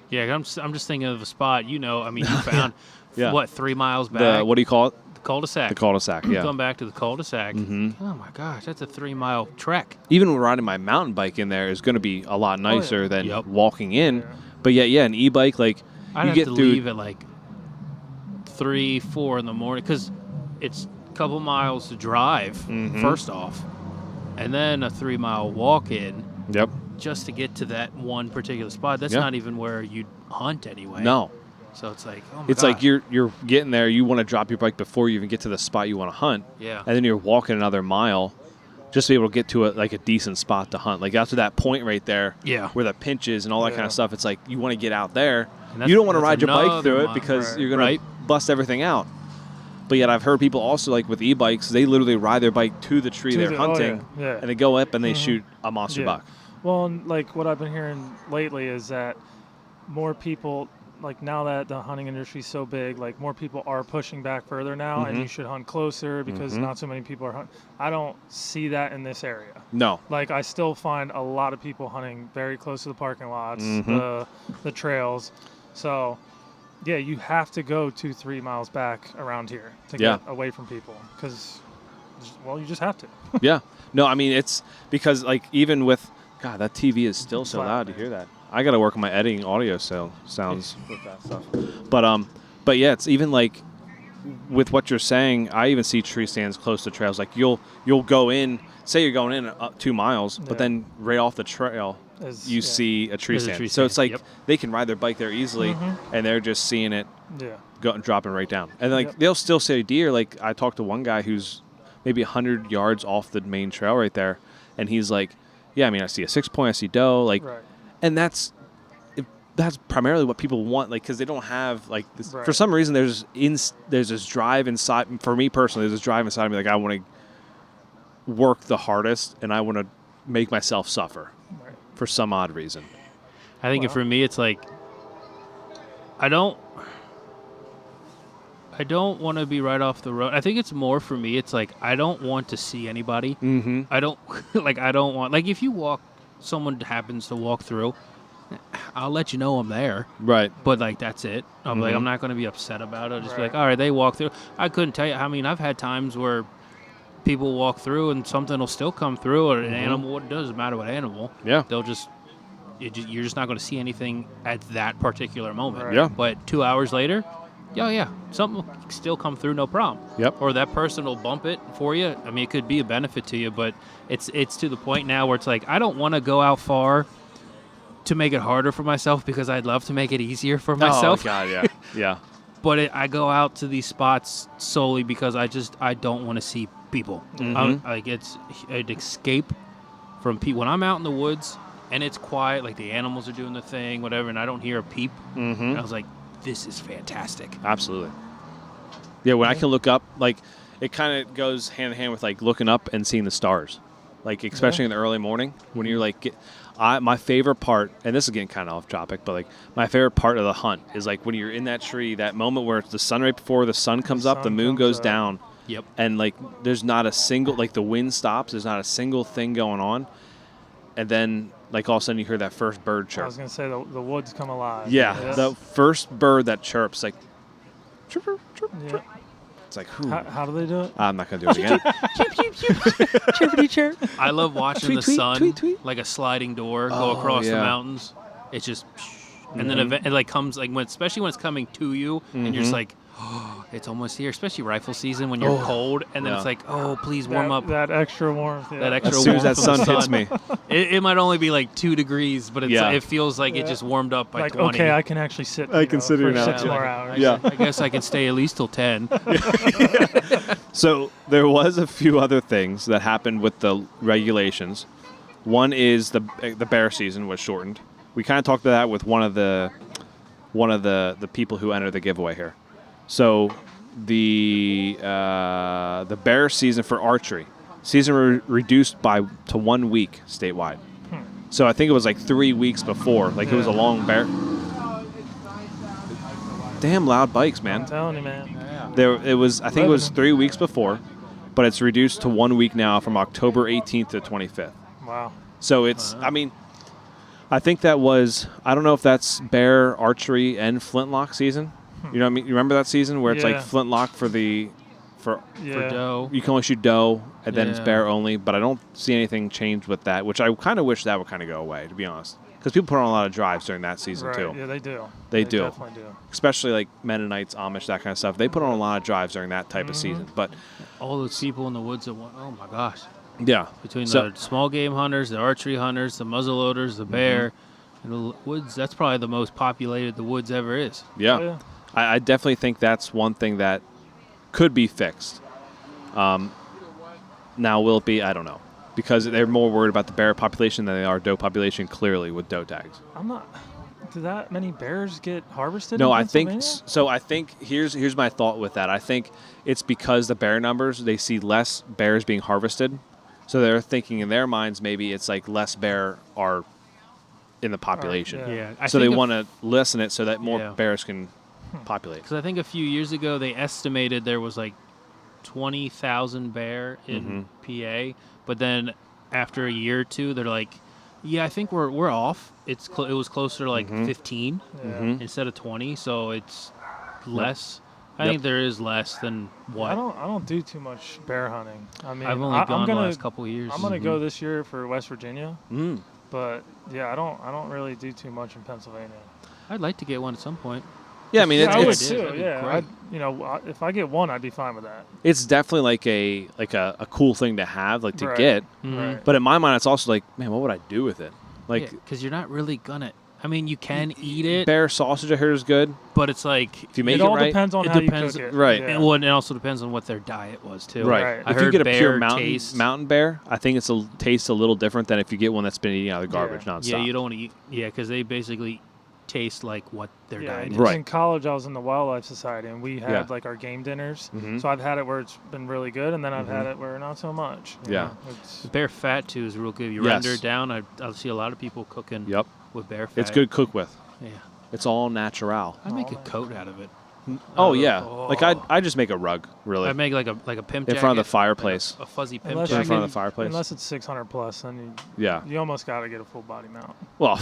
Yeah, I'm just thinking of a spot. You found Yeah. what 3 miles back? What do you call it? The cul-de-sac. The cul-de-sac. Yeah. Come back to the cul-de-sac. Mm-hmm. Oh my gosh, that's a 3-mile trek. Even riding my mountain bike in there is going to be a lot nicer than Yep. walking in. Yeah. But yeah, an e-bike, like, I'd you have get to through. leave at like 3, 4 in the morning because it's a couple miles to drive. Mhm. First off, and then a 3-mile walk in Yep. just to get to that one particular spot. That's Yeah. not even where you hunt anyway. No. So it's like, oh my It's gosh. like you're getting there. You want to drop your bike before you even get to the spot you want to hunt. Yeah. And then you're walking another mile just to be able to get to a decent spot to hunt. Like after that point right there Yeah. where the pinches and all that kind Yeah. of stuff, it's like you want to get out there. And You don't want to that's ride your bike another through it mile. because Right. you're going to bust everything out. But yet I've heard people also, like with e-bikes, they literally ride their bike to the tree they're hunting, yeah. and they go up and they Mhm. shoot a monster Yeah. buck. Well, and like what I've been hearing lately is that more people, like now that the hunting industry is so big, like more people are pushing back further now, and Mhm. you should hunt closer because Mhm. not so many people are hunting. I don't see that in this area. No. Like I still find a lot of people hunting very close to the parking lots, Mhm. the trails. So, yeah, you have to go 2-3 miles back around here to Yeah. get away from people because, well, you just have to. Yeah. No, I mean, it's because, like, even with, God, that TV is still so Flat, loud to man. hear that. I got to work on my editing audio sounds with that stuff. But yeah, it's even like with what you're saying, I even see tree stands close to trails. Like you'll go in, say you're going in 2 miles, but Yeah. then right off the trail, you Yeah. see a tree There's a stand. tree So it's stand, like yep. they can ride their bike there easily, Mhm. and they're just seeing it Yeah. dropping right down. And like Yep. they'll still say deer. Like I talked to one guy who's maybe 100 yards off the main trail right there, and he's like, "Yeah, I mean, I see a 6-point, I see doe, like, Right. and that's primarily what people want, like, because they don't have like this. Right. For some reason, there's this drive inside. For me personally, there's this drive inside of me, like I want to work the hardest, and I want to make myself suffer Right. for some odd reason. I think Well- for me, it's like I don't want to be right off the road. I think it's more for me. It's like I don't want to see anybody. Mm-hmm. I don't I don't want if you someone happens to walk through, I'll let you know I'm there. Right. But like that's it. I'm like Mhm. I'm not going to be upset about it. I'll just be Right. like, all right, they walk through. I couldn't tell you. I mean, I've had times where people walk through and something will still come through, or an animal. It doesn't matter what animal. Yeah. They'll you're just not going to see anything at that particular moment. Right. Yeah. But 2 hours later, yeah, something will still come through, no problem. Yep. Or that person will bump it for you. I mean, it could be a benefit to you, but it's to the point now where it's like I don't want to go out far to make it harder for myself because I'd love to make it easier for myself. Oh God, yeah, yeah. But I go out to these spots solely because I don't want to see people. Mhm. Like it's an escape from people. When I'm out in the woods and it's quiet, like the animals are doing the thing, whatever, and I don't hear a peep, Mm-hmm. I was like, this is fantastic. Absolutely. Yeah, when I can look up, like, it kind of goes hand in hand with, like, looking up and seeing the stars. Like, especially in the early morning when you're, like, my favorite part, and this is getting kind of off topic, but, like, my favorite part of the hunt is, like, when you're in that tree, that moment where it's the sun right before the sun comes up, the sun moon comes goes up. down, Yep. and, like, there's not a single, like, the wind stops, there's not a single thing going on, and then, like, all of a sudden you hear that first bird I chirp. was gonna say the woods come alive. Yeah, Yes. the first bird that chirps, like, chirp, chirp, chirp, Yeah. chirp. It's like, whew. How do they do it? I'm not going to do it again. Chirpity chirp. I love watching Tweet, the tweet, sun tweet, tweet. like a sliding door Oh, go across the yeah. mountains. It's just, and then it like comes like especially when it's coming to you, and you're just Mhm. like, oh, it's almost here. Especially rifle season when you're Oh, cold, and then yeah. it's like, oh, please warm up. That extra warmth. Yeah. That extra As soon as that warmth sun from the hits sun. me. It might only be like 2 degrees, but Yeah. it feels like it Yeah. just warmed up by Like 20. okay, I can actually sit. I can sit here for now, 6 too. more like, hours. Yeah. I guess I can stay at least till 10. So there was a few other things that happened with the regulations. One is the bear season was shortened. We kind of talked about that with one of the people who entered the giveaway here. So the bear season for archery reduced to 1 week statewide. So I think it was like 3 weeks before. Like it was a long bear. Damn loud bikes, man. I'm telling you, man. I think it was 3 weeks before, but it's reduced to 1 week now from October 18th to 25th. Wow. So it's, I mean, I think that was, I don't know if that's bear archery and flintlock season. You know what I mean? You remember that season where it's like flintlock for doe. You can only shoot doe, and then it's bear only. But I don't see anything change with that, which I kind of wish that would kind of go away, to be honest. Because people put on a lot of drives during that season, too. Yeah, they do. They do. Definitely do. Especially like Mennonites, Amish, that kind of stuff. They put on a lot of drives during that type of season. But all those people in the woods that want, oh my gosh. Yeah. Between the small game hunters, the archery hunters, the muzzleloaders, the bear, and the woods, that's probably the most populated the woods ever is. Yeah. Oh, yeah. I definitely think that's one thing that could be fixed. Now, will it be? I don't know. Because they're more worried about the bear population than they are doe population, clearly, with doe tags. I'm not. Do that many bears get harvested? No, in I think Pennsylvania? so. I think here's my thought with that. I think it's because the bear numbers, they see less bears being harvested, so they're thinking in their minds maybe it's like less bear are in the population. Yeah. So they want to lessen it so that more bears can populate. Because I think a few years ago they estimated there was like 20,000 bear in PA, but then after a year or two, they're like, "Yeah, I think we're off. It was closer to like 15 instead of 20, so it's less." I think there is less than what. I don't do too much bear hunting. I mean, I've only gone the last couple of years. I'm gonna go this year for West Virginia, but yeah, I don't really do too much in Pennsylvania. I'd like to get one at some point. Yeah, I mean, I would it's too. Yeah, if I get one, I'd be fine with that. It's definitely like a cool thing to have, like to get. Right. But in my mind, it's also like, man, what would I do with it? Like, because you're not really gonna. I mean, you can eat it. Bear sausage, I heard, is good. But it's like if you make it all depends on how you cook it. Right. Yeah. And it also depends on what their diet was too. Right. I if heard you get a bear pure mountain bear, I think it's tastes a little different than if you get one that's been eating out of the garbage nonstop. Yeah, you don't want to eat. Yeah, because they basically taste like what their diet is. Right. In college, I was in the Wildlife Society, and we had like our game dinners. So I've had it where it's been really good, and then I've had it where not so much. You know, the bear fat too is real good. You render it down. I see a lot of people cooking. With bear fat. It's good to cook with. Yeah. It's all natural. I make a coat out of it. Oh yeah, like I just make a rug, really. I make like a pimp jacket in front of the fireplace. Like a fuzzy pimp Unless jacket in front of the fireplace. Unless it's 600 plus, then you almost got to get a full body mount. Well,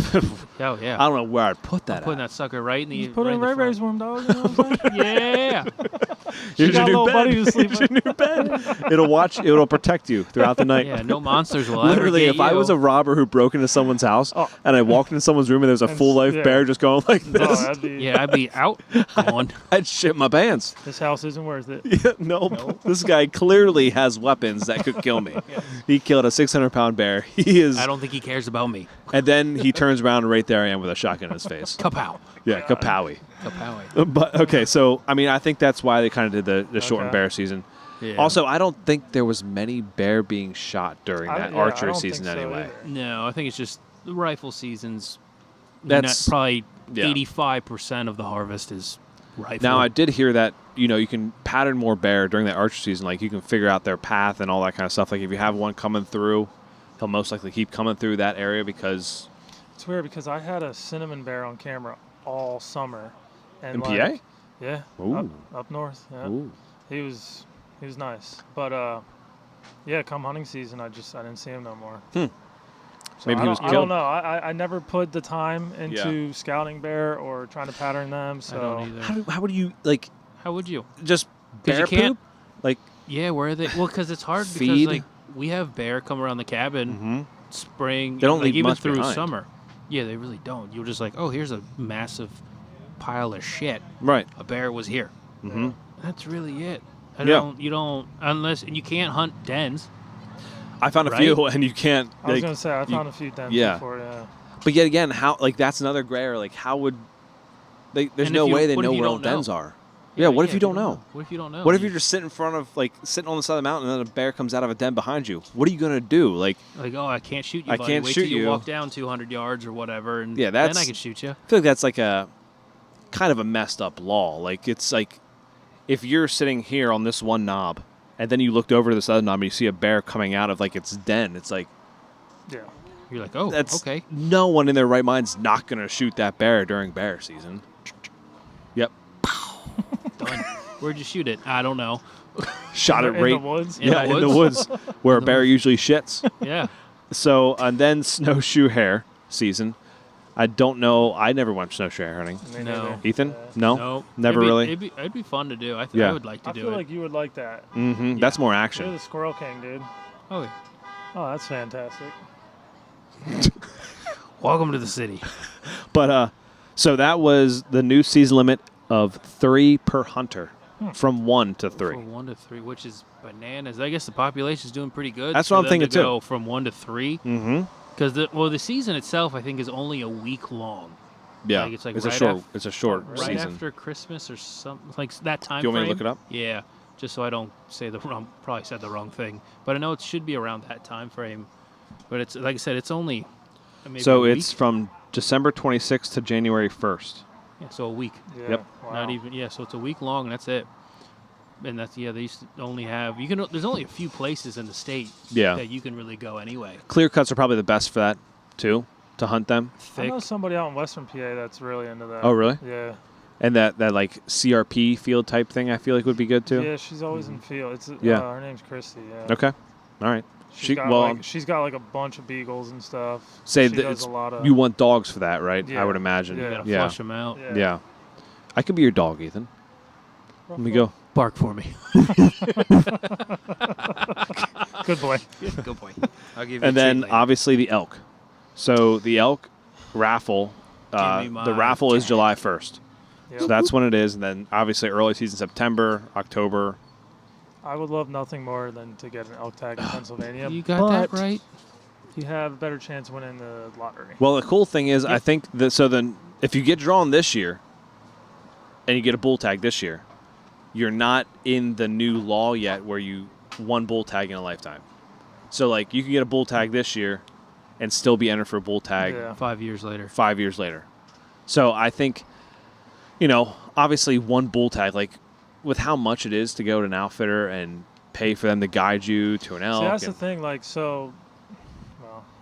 oh yeah. I don't know where I'd put that. I'm putting that sucker right in the. Just put it in Ray Ray's room, dog. You know what I'm yeah. Here's your new bed. Here's your new bed. It'll protect you throughout the night. Yeah, no monsters will Literally, ever if get I you. was a robber who broke into someone's house and I walked into someone's room and there was a full life bear just going like this, I'd be out on. I'd shit my pants. This house isn't worth it. Yeah, nope. This guy clearly has weapons that could kill me. He killed a 600-pound bear. He is. I don't think he cares about me. And then he turns around and right there I am with a shotgun in his face. Kapow. Yeah, kapowie. Kapowie. But okay, so I mean, I think that's why they kind of did the shortened bear season. Yeah. Also, I don't think there was many bear being shot during that archery season anyway. No, I think it's just the rifle seasons. That's probably 85% of the harvest is rifle. Now, I did hear that you can pattern more bear during that archery season. Like you can figure out their path and all that kind of stuff. Like if you have one coming through, he'll most likely keep coming through that area because. It's weird because I had a cinnamon bear on camera all summer. And in PA? Yeah. Up north. Yeah. Ooh. He was nice, but come hunting season, I didn't see him no more. So maybe he was killed. I don't know. I never put the time into scouting bear or trying to pattern them. So I don't either. How would you like? How would you? Just bear poop? Like yeah, where are they? Well, because it's hard feed? because like we have bear come around the cabin spring. They don't leave even much through behind. summer. Yeah, they really don't. You're just like, oh, here's a massive pile of shit. Right. A bear was here. Mm-hmm. That's really it. You don't unless and you can't hunt dens. I found a few, and you can't. I was gonna say I found a few dens before. Yeah. But yet again, how that's another gray area. Like how would there's no way they know where all dens are. Yeah, what if you don't know? What if you don't know? What if you're just sitting in front of sitting on the side of the mountain and then a bear comes out of a den behind you? What are you gonna do? Like oh, I can't shoot you. I buddy. can't Wait shoot till you. you. Walk down 200 yards or whatever, and then I can shoot you. I feel like that's like a kind of a messed up law. Like it's like if you're sitting here on this one knob and then you looked over to this other knob and you see a bear coming out of its den, it's like you're like, oh, that's okay. No one in their right mind's not gonna shoot that bear during bear season. Yep. Done. Where'd you shoot it? I don't know. Shot it right in the woods. in the woods where a bear usually shits. Yeah. So, and then snowshoe hare season. I don't know. I never went snowshoe hare hunting. No. Ethan? No? Nope. Never really? It'd be fun to do. I would like to do it. I feel like you would like that. Mm-hmm. Yeah. That's more You're action. the Squirrel King, dude. Oh, yeah. Oh, that's fantastic. Welcome to the city. But, so that was the new season limit of 3 per hunter from 1 to 3. From 1 to 3, which is bananas. I guess the population's doing pretty good. That's what I'm thinking, too. Go from 1 to 3. Mm-hmm. Because the season itself, I think, is only a week long. Yeah, Like, it's a short Right season. after Christmas or something like that time. Do you want me to frame. look it up? Yeah, just so I don't say probably said the wrong thing. But I know it should be around that time frame. But it's like I said, it's only maybe So a it's week. from December 26th to January 1st. Yeah, so a week. Yeah. Yep. Wow. Not even so it's a week long and that's it. And that's they used to only have there's only a few places in the state Yeah. that you can really go anyway. Clear cuts are probably the best for that, too, to hunt them. I Thick. know somebody out in Western PA that's really into that. Oh, really? Yeah. And that like CRP field type thing I feel like would be good, too. Yeah, she's always in field. It's Yeah. her name's Christy. Yeah. Okay. All right. She's got like a bunch of beagles and stuff. Say she that does a lot of. you want dogs for that, right? Yeah. I would imagine. Yeah. You gotta Yeah. flush them out. Yeah. I could be your dog, Ethan. Let me go. Bark for me. Good boy. Good boy. I'll give you And a then treat later. obviously the elk. So the elk raffle, Give me my the raffle is tag. July 1st. Yep. So that's when it is. And then obviously early season September, October. I would love nothing more than to get an elk tag in Pennsylvania. You got that but right. You have a better chance winning the lottery. Well, the cool thing is, I think that then if you get drawn this year and you get a bull tag this year, you're not in the new law yet where you one bull tag in a lifetime. So like you can get a bull tag this year and still be entered for a bull tag Yeah. 5 years later. 5 years later. So I think, obviously one bull tag, like with how much it is to go to an outfitter and pay for them to guide you to an elk. See, that's the and- thing. Like, well,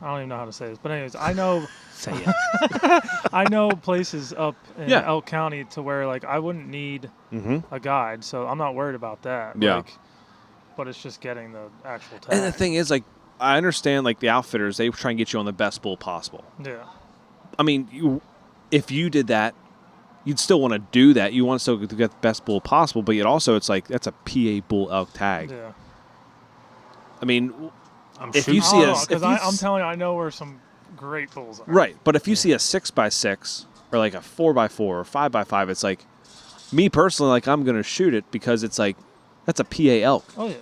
I don't even know how to say this, but anyways, I know, Say it. I know places up in Yeah. Elk County to where like I wouldn't need Mhm. a guide, so I'm not worried about that. Yeah. Like, but it's just getting the actual tag. And the thing is, like, I understand, like, the outfitters, they try and get you on the best bull possible. Yeah. I mean, if you did that, you'd still want to do that. You want to still get the best bull possible, but yet also it's like, that's a PA bull elk tag. Yeah. I mean, I'm if sure you see Because I'm telling you, I know where some great bulls are. right, but if you see a 6x6 or like a 4x4 or 5x5, it's like, me personally, like, I'm going to shoot it because it's like, that's a PA elk. Oh yeah.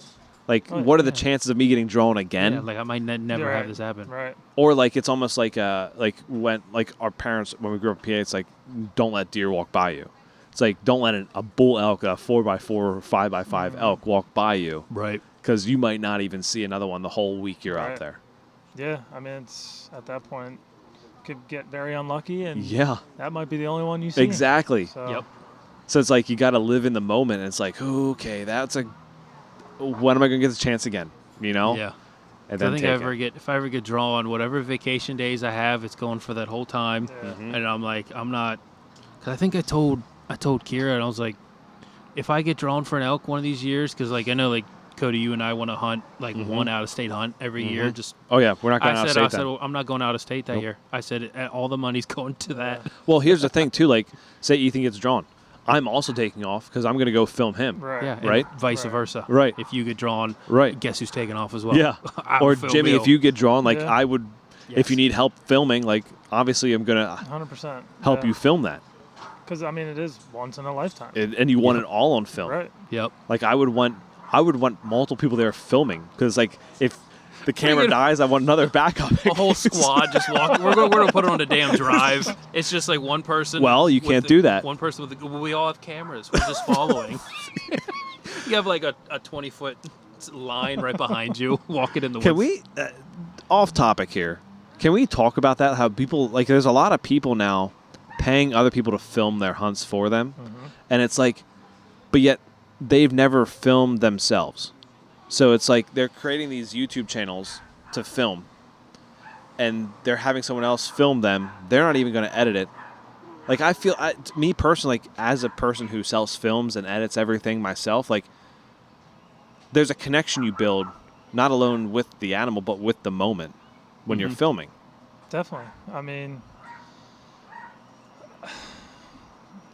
Like, Oh, what are the yeah. chances of me getting drawn again? Yeah, like I might never You're have right. this happen. Right. Or like it's almost like when like our parents when we grew up in PA, it's like don't let deer walk by you. It's like don't let a bull elk, a 4x4 or 5x5 elk walk by you Right. because you might not even see another one the whole week you're out Right. there. Yeah. I mean, it's at that point could get very unlucky, and Yeah, that might be the only one you see. exactly. So, Yep. So it's like you got to live in the moment. And it's like okay, that's when am I gonna get the chance again? You know? Yeah. And I then think take it. if I ever get drawn, whatever vacation days I have, it's going for that whole time. Yeah. Mm-hmm. And I'm like, I'm not. Cause I think I told Kira, and I was like, if I get drawn for an elk one of these years, because like I know like Cody, you and I want to hunt like one out of state hunt every year. Just Oh yeah, we're not going out of I state said, then. well, I'm not going out of state that Nope. year. I said all the money's going to that. Well, here's the thing too. Like, say Ethan gets drawn, I'm also taking off because I'm going to go film him. Right. Yeah, and Right? vice Right. versa. Right. If you get drawn, Right. guess who's taking off as well? Yeah. I'll Or film Jimmy, Bill. if you get drawn, like Yeah. I would, if you Yes. need help filming, like obviously I'm gonna 100%. help you film that, Because I mean, it is once in a lifetime. and you want it all on film. Right. Yep. Like I would want multiple people there filming because like if the camera gonna- dies, I want another backup. A whole squad just walk. We're gonna put it on a damn drive. It's just like one person. Well, you with can't do that. One person with. We all have cameras. We're just following. You have like a 20-foot line right behind you, walking in the Can woods. we, off topic here? Can we talk about that? How people like there's a lot of people now paying other people to film their hunts for them, and it's like, but yet they've never filmed themselves. So it's like they're creating these YouTube channels to film, and they're having someone else film them. They're not even going to edit it. Like I feel, me personally, like as a person who sells films and edits everything myself, like there's a connection you build, not alone with the animal, but with the moment. when you're filming. Definitely. I mean,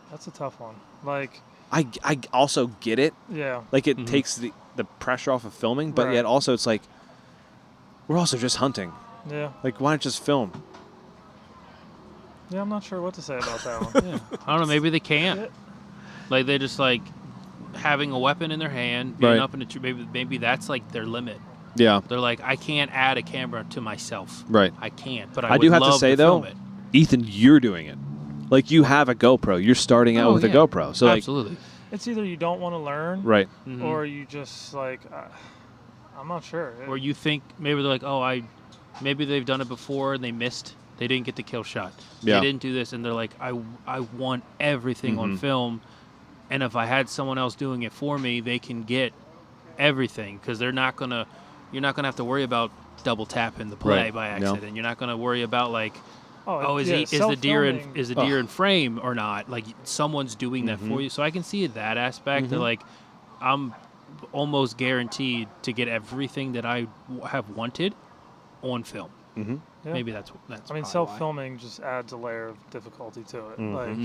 that's a tough one. Like, I also get it. Yeah. Like, it takes the pressure off of filming, but yet also it's like, we're also just hunting. Yeah. Like, why not just film? Yeah, I'm not sure what to say about that one. Yeah. I don't know. Maybe they can't. Like, they just like having a weapon in their hand, being up in a tree. Maybe that's like their limit. Yeah. They're like, I can't add a camera to myself. Right. I can't. But I do have to say though, film it. Ethan, you're doing it. Like, you have a GoPro. You're starting out with a GoPro. So absolutely. It's either you don't want to learn, right, or you just like, I'm not sure. Or you think maybe they're like, maybe they've done it before and they missed. They didn't get the kill shot. Yeah. They didn't do this, and they're like, I want everything on film, and if I had someone else doing it for me, they can get everything because you're not gonna have to worry about double tapping the play by accident. No. You're not gonna worry about like, is the deer in frame or not? Like, someone's doing that for you. So I can see that aspect. That like, I'm almost guaranteed to get everything that I have wanted on film. Yeah. Maybe that's. I mean, self-filming just adds a layer of difficulty to it. Like,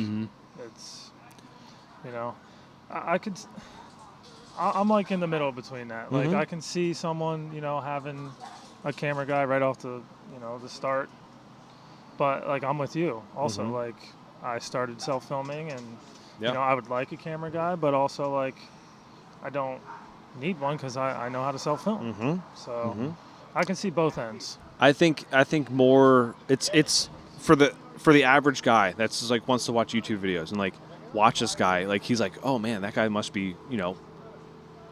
it's, I'm like in the middle between that. Like, I can see someone, having a camera guy right off the start. But like, I'm with you also. Like, I started self-filming, and I would like a camera guy, but also like, I don't need one because I know how to self-film. So I can see both ends. I think more it's for the average guy that's just like wants to watch YouTube videos and like watch this guy, like he's like, oh man, that guy must be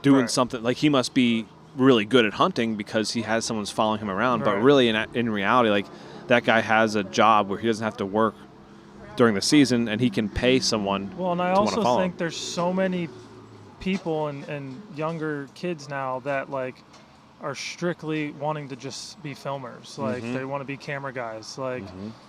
doing something, like he must be really good at hunting because he has someone's following him around. But really in reality, like, that guy has a job where he doesn't have to work during the season and he can pay someone. Well, and I also think there's so many people and younger kids now that like are strictly wanting to just be filmers. Like, they want to be camera guys. Like,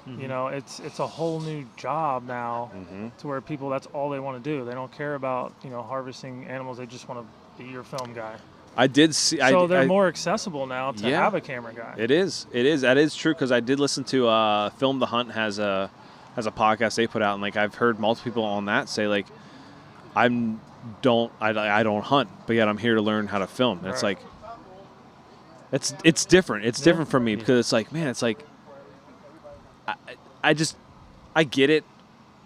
it's a whole new job now to where people, that's all they want to do. They don't care about, harvesting animals. They just want to be your film guy. I did see. So they're more accessible now to have a camera guy. It is. That is true, because I did listen to Film the Hunt has a podcast they put out, and like, I've heard multiple people on that say like, I don't hunt, but yet I'm here to learn how to film. And it's like, it's different. It's different for me because it's like, man, it's like, I get it,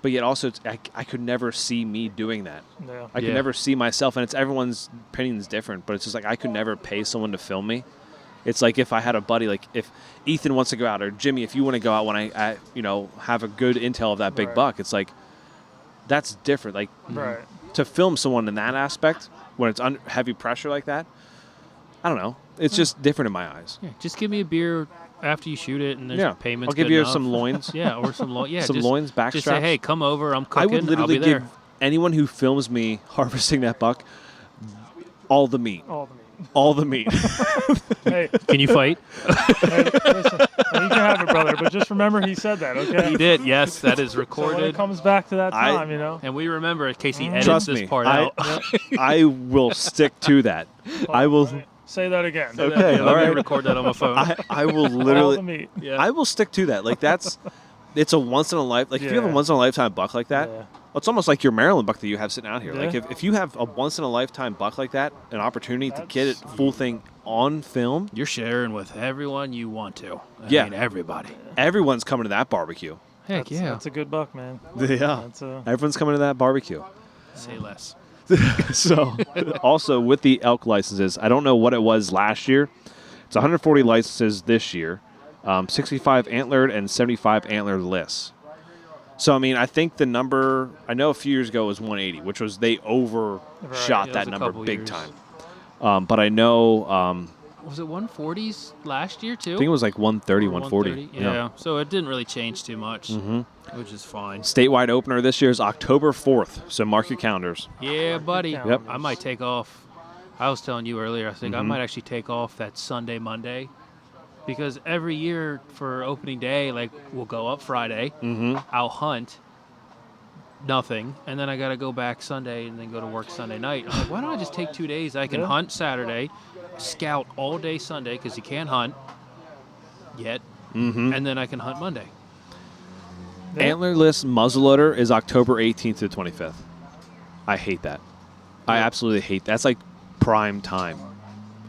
but yet also I could never see me doing that. Yeah. I could never see myself, and it's everyone's opinion is different, but it's just like, I could never pay someone to film me. It's like, if I had a buddy, like if Ethan wants to go out, or Jimmy, if you want to go out when I have a good intel of that big buck, it's like, that's different. Like, to film someone in that aspect when it's heavy pressure like that, I don't know. It's just different in my eyes. Yeah, just give me a beer after you shoot it, and there's payments. I'll give you some loins. Or some loins. Yeah, some loins, backstraps. Just say, hey, come over. I'm cooking. I would literally I'll be there. give anyone who films me harvesting that buck all the meat. All the meat. Hey, can you fight? Hey, listen, you can have it, brother, but just remember he said that, okay? He did, yes. That is recorded. So when it comes back to that time, And we remember in case he edits Trust this me, part out. I will stick to that. I will. Say that again. Okay, let me record that on my phone. I will literally. All the meat. I will stick to that. Like, it's a once in a life. Like, if you have a once in a lifetime buck like that, it's almost like your Maryland buck that you have sitting out here. Like, if you have a once in a lifetime buck like that, an opportunity to get it full thing on film, you're sharing with everyone you want to. I mean, everybody. Everyone's coming to that barbecue. Heck that's a good buck, man. Yeah, everyone's coming to that barbecue. Say less. So, also with the elk licenses, I don't know what it was last year. It's 140 licenses this year, 65 antlered and 75 antlered lists. So, I mean, I think the number, I know a few years ago was 180, which was, they overshot that number big time. But I know... was it 140s last year, too? I think it was like 130, 140. Yeah, so it didn't really change too much, which is fine. Statewide opener this year is October 4th, so mark your calendars. Yeah, buddy. Yep. I might take off. I was telling you earlier, I think I might actually take off that Sunday, Monday, because every year for opening day, like, we'll go up Friday, I'll hunt, nothing, and then I got to go back Sunday and then go to work Sunday night. I'm like, why don't I just take 2 days? I can hunt Saturday, scout all day Sunday because you can't hunt, yet, Mm-hmm. and then I can hunt Monday. Yeah. Antlerless muzzleloader is October 18th to the 25th. I hate that. I absolutely hate that. That's like prime time.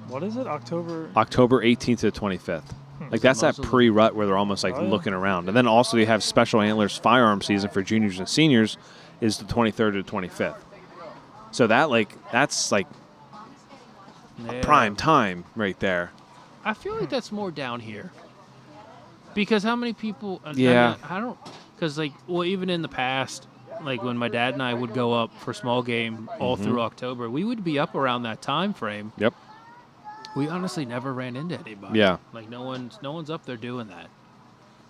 What is it? October 18th to the 25th. Like that's that pre-rut where they're almost like looking around. And then also they have special antlers firearm season for juniors and seniors is the 23rd to the 25th. So that's like prime time right there. I feel like that's more down here. Because how many people... Yeah. I don't... Because, like, well, even in the past, like when my dad and I would go up for small game all through October, we would be up around that time frame. Yep. We honestly never ran into anybody. Yeah. Like, no one's up there doing that.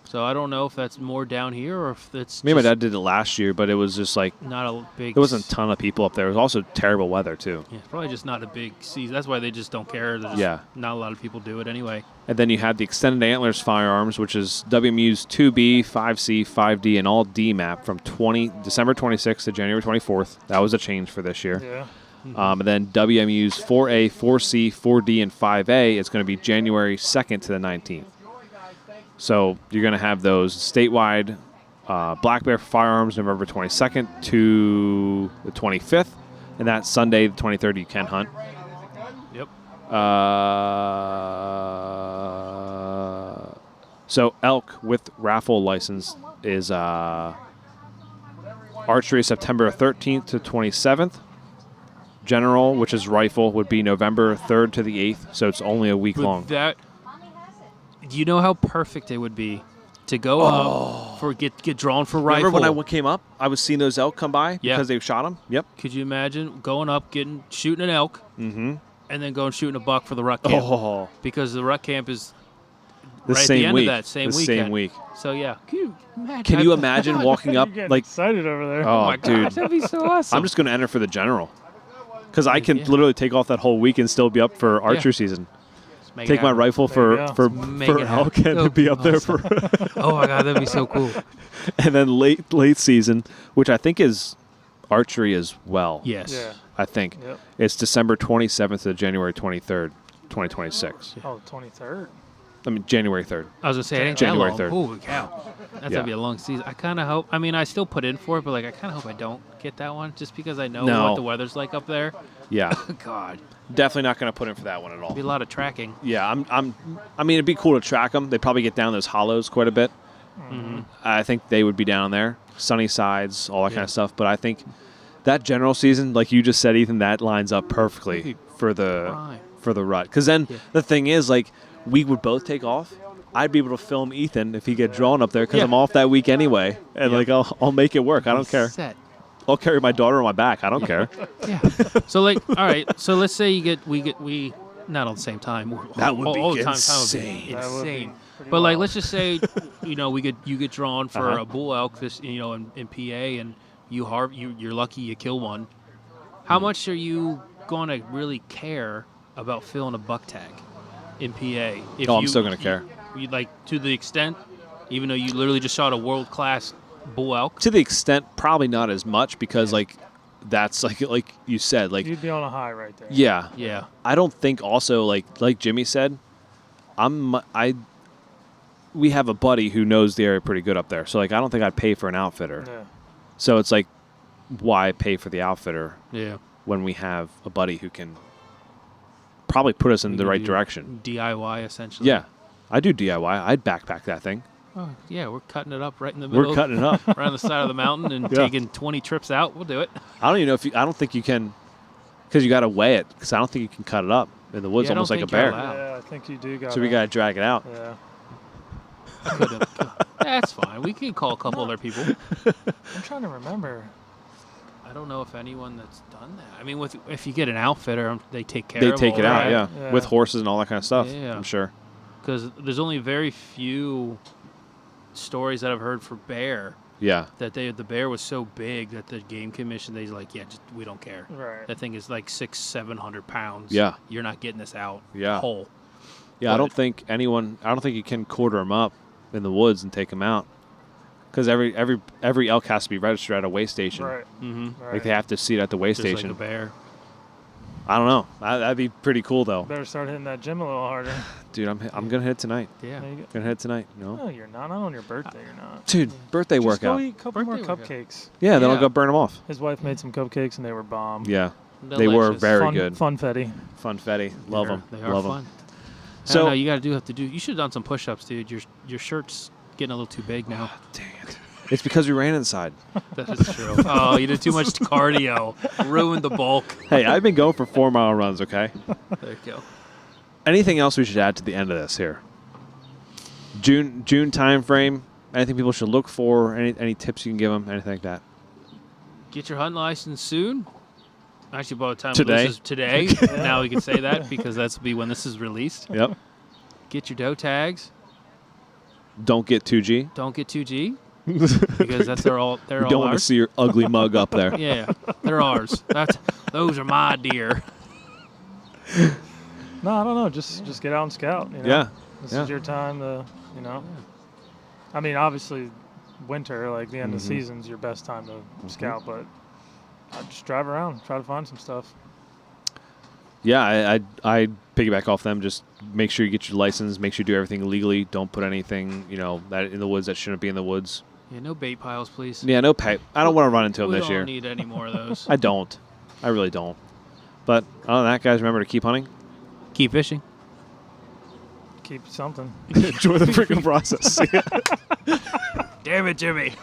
So I don't know if that's more down here or if it's Me and my dad did it last year, but it was just like... not a big... There wasn't a ton of people up there. It was also terrible weather, too. Yeah, it's probably just not a big season. That's why they just don't care. Not a lot of people do it anyway. And then you have the Extended Antlers firearms, which is WMU's 2B, 5C, 5D, and all D map from December 26th to January 24th. That was a change for this year. Yeah. And then WMU's 4A, 4C, 4D, and 5A is going to be January 2nd to the 19th. So you're going to have those statewide Black Bear firearms November 22nd to the 25th. And that Sunday, the 23rd, you can hunt. Yep. So elk with raffle license is archery September 13th to 27th. General, which is rifle, would be November 3rd to the 8th. So it's only a week long. Do you know how perfect it would be to go up for get drawn for rifle? Remember when I came up, I was seeing those elk come by because they shot them? Yep. Could you imagine going up, shooting an elk, and then going shooting a buck for the rut camp? Oh. Because the rut camp is The right same at the end week. of that same the weekend. same week. So yeah, Can you imagine walking up You're getting like? excited over there. Oh, my dude! gosh, that'd be so awesome. I'm just going to enter for the general because I can Yeah. literally take off that whole week and still be up for archery season. Just make it Take my happen. rifle There you for go. Make for it elk happen. and be up there for, Oh my god, that'd be so cool. and then late season, which I think is archery as well. Yes. Yeah. I think Yep. it's December 27th to January 23rd, 2026. Oh, 23rd. I mean January 3rd. I was gonna say it ain't January that 3rd. long. Holy cow, that's Yeah. gonna be a long season. I kind of hope. I mean, I still put in for it, but like, I kind of hope I don't get that one, just because I know No. what the weather's like up there. Yeah, God, definitely not going to put in for that one at all. be a lot of tracking. Yeah, I mean, it'd be cool to track them. They'd probably get down those hollows quite a bit. I think they would be down there, sunny sides, all that kind Yeah. of stuff. But I think that general season, like you just said, Ethan, that lines up perfectly for the Prime. rut. Because then Yeah. the thing is, like, we would both take off. I'd be able to film Ethan if he get drawn up there because Yeah. I'm off that week anyway, and Yeah. like I'll make it work. I don't care. Set. I'll carry my daughter on my back. I don't care. Yeah. So like, all right. So let's say we not on the same time. That would be all the time. insane. That would be Insane. pretty But like, wild. let's just say, you get drawn for Uh-huh. a bull elk this, in PA, and you're lucky you kill one. How much are you gonna really care about filling a buck tag in PA? If I'm still gonna care. You like, to the extent, even though you literally just shot a world class bull elk. To the extent, probably not as much because like that's like you said, like You'd be on a high right there. yeah. Yeah. I don't think also like Jimmy said, we have a buddy who knows the area pretty good up there. So like I don't think I'd pay for an outfitter. Yeah. So it's like why pay for the outfitter Yeah. when we have a buddy who can probably put us in We the could right do direction. DIY essentially. Yeah. I do DIY. I'd backpack that thing. Oh, yeah, we're cutting it up right in the middle. We're cutting it up. Right on the side of the mountain and Yeah. taking 20 trips out. We'll do it. I don't even know I don't think you can because you got to weigh it because I don't think you can cut it up in the woods Yeah, I don't almost like a think you're bear. allowed. Yeah, I think you do got So we got to drag it out. Yeah. That's fine. We can call a couple other people. I'm trying to remember. I don't know if anyone that's done that. I mean, if you get an outfitter, they take care They of take all it out, that. yeah, Yeah. with horses and all that kind of stuff. Yeah. I'm sure. Because there's only very few stories that I've heard for bear Yeah. that the bear was so big that the game commission, they's like, yeah, just, we don't care. Right. That thing is like 600-700 pounds. Yeah. You're not getting this out Yeah. whole. Yeah, I But- don't think you can quarter them up in the woods and take them out. Because every elk has to be registered at a weigh station. Right. Mm-hmm. Right. Like they have to see it at the weigh Just station. like a bear. I don't know. That'd be pretty cool, though. Better start hitting that gym a little harder. Dude, I'm gonna hit it tonight. Yeah. Gonna hit it tonight. No. No, you're not. Not on your birthday. You're not. Dude, birthday Just workout. go eat a couple more Birthday workout. cupcakes. Yeah, then I'll Yeah. go burn them off. His wife made some cupcakes and they were bomb. Yeah, they were Delicious. very good. Funfetti. Funfetti. Love them. They are Love fun. them. So So, you have to do. You should have done some push-ups, dude. Your shirt's getting a little too big now. dang it. It's because we ran inside. That is true. Oh, you did too much cardio. Ruined the bulk. Hey, I've been going for 4-mile runs, okay? There you go. Anything else we should add to the end of this here? June time frame. Anything people should look for? Any tips you can give them? Anything like that? Get your hunting license soon. Actually, by the time Today. this is today, now we can say that because that's be when this is released. Yep. Get your doe tags. Don't get 2G. Don't get 2G because they're all We don't want to ours. see your ugly mug up there. Yeah, they're ours. Those are my deer. No, I don't know. Just get out and scout. You know? Yeah. This Yeah. is your time to, I mean, obviously, winter, like the end of Mhm. season's your best time to scout, but just drive around, try to find some stuff. Yeah, I piggyback off them. Just make sure you get your license. Make sure you do everything legally. Don't put anything, that in the woods that shouldn't be in the woods. Yeah, no bait piles, please. Yeah, no pay. I don't want to run into them We this don't year. need any more of those. I don't. I really don't. But other than that, guys, remember to keep hunting. Keep fishing. Keep something. Enjoy the freaking process. Damn it, Jimmy.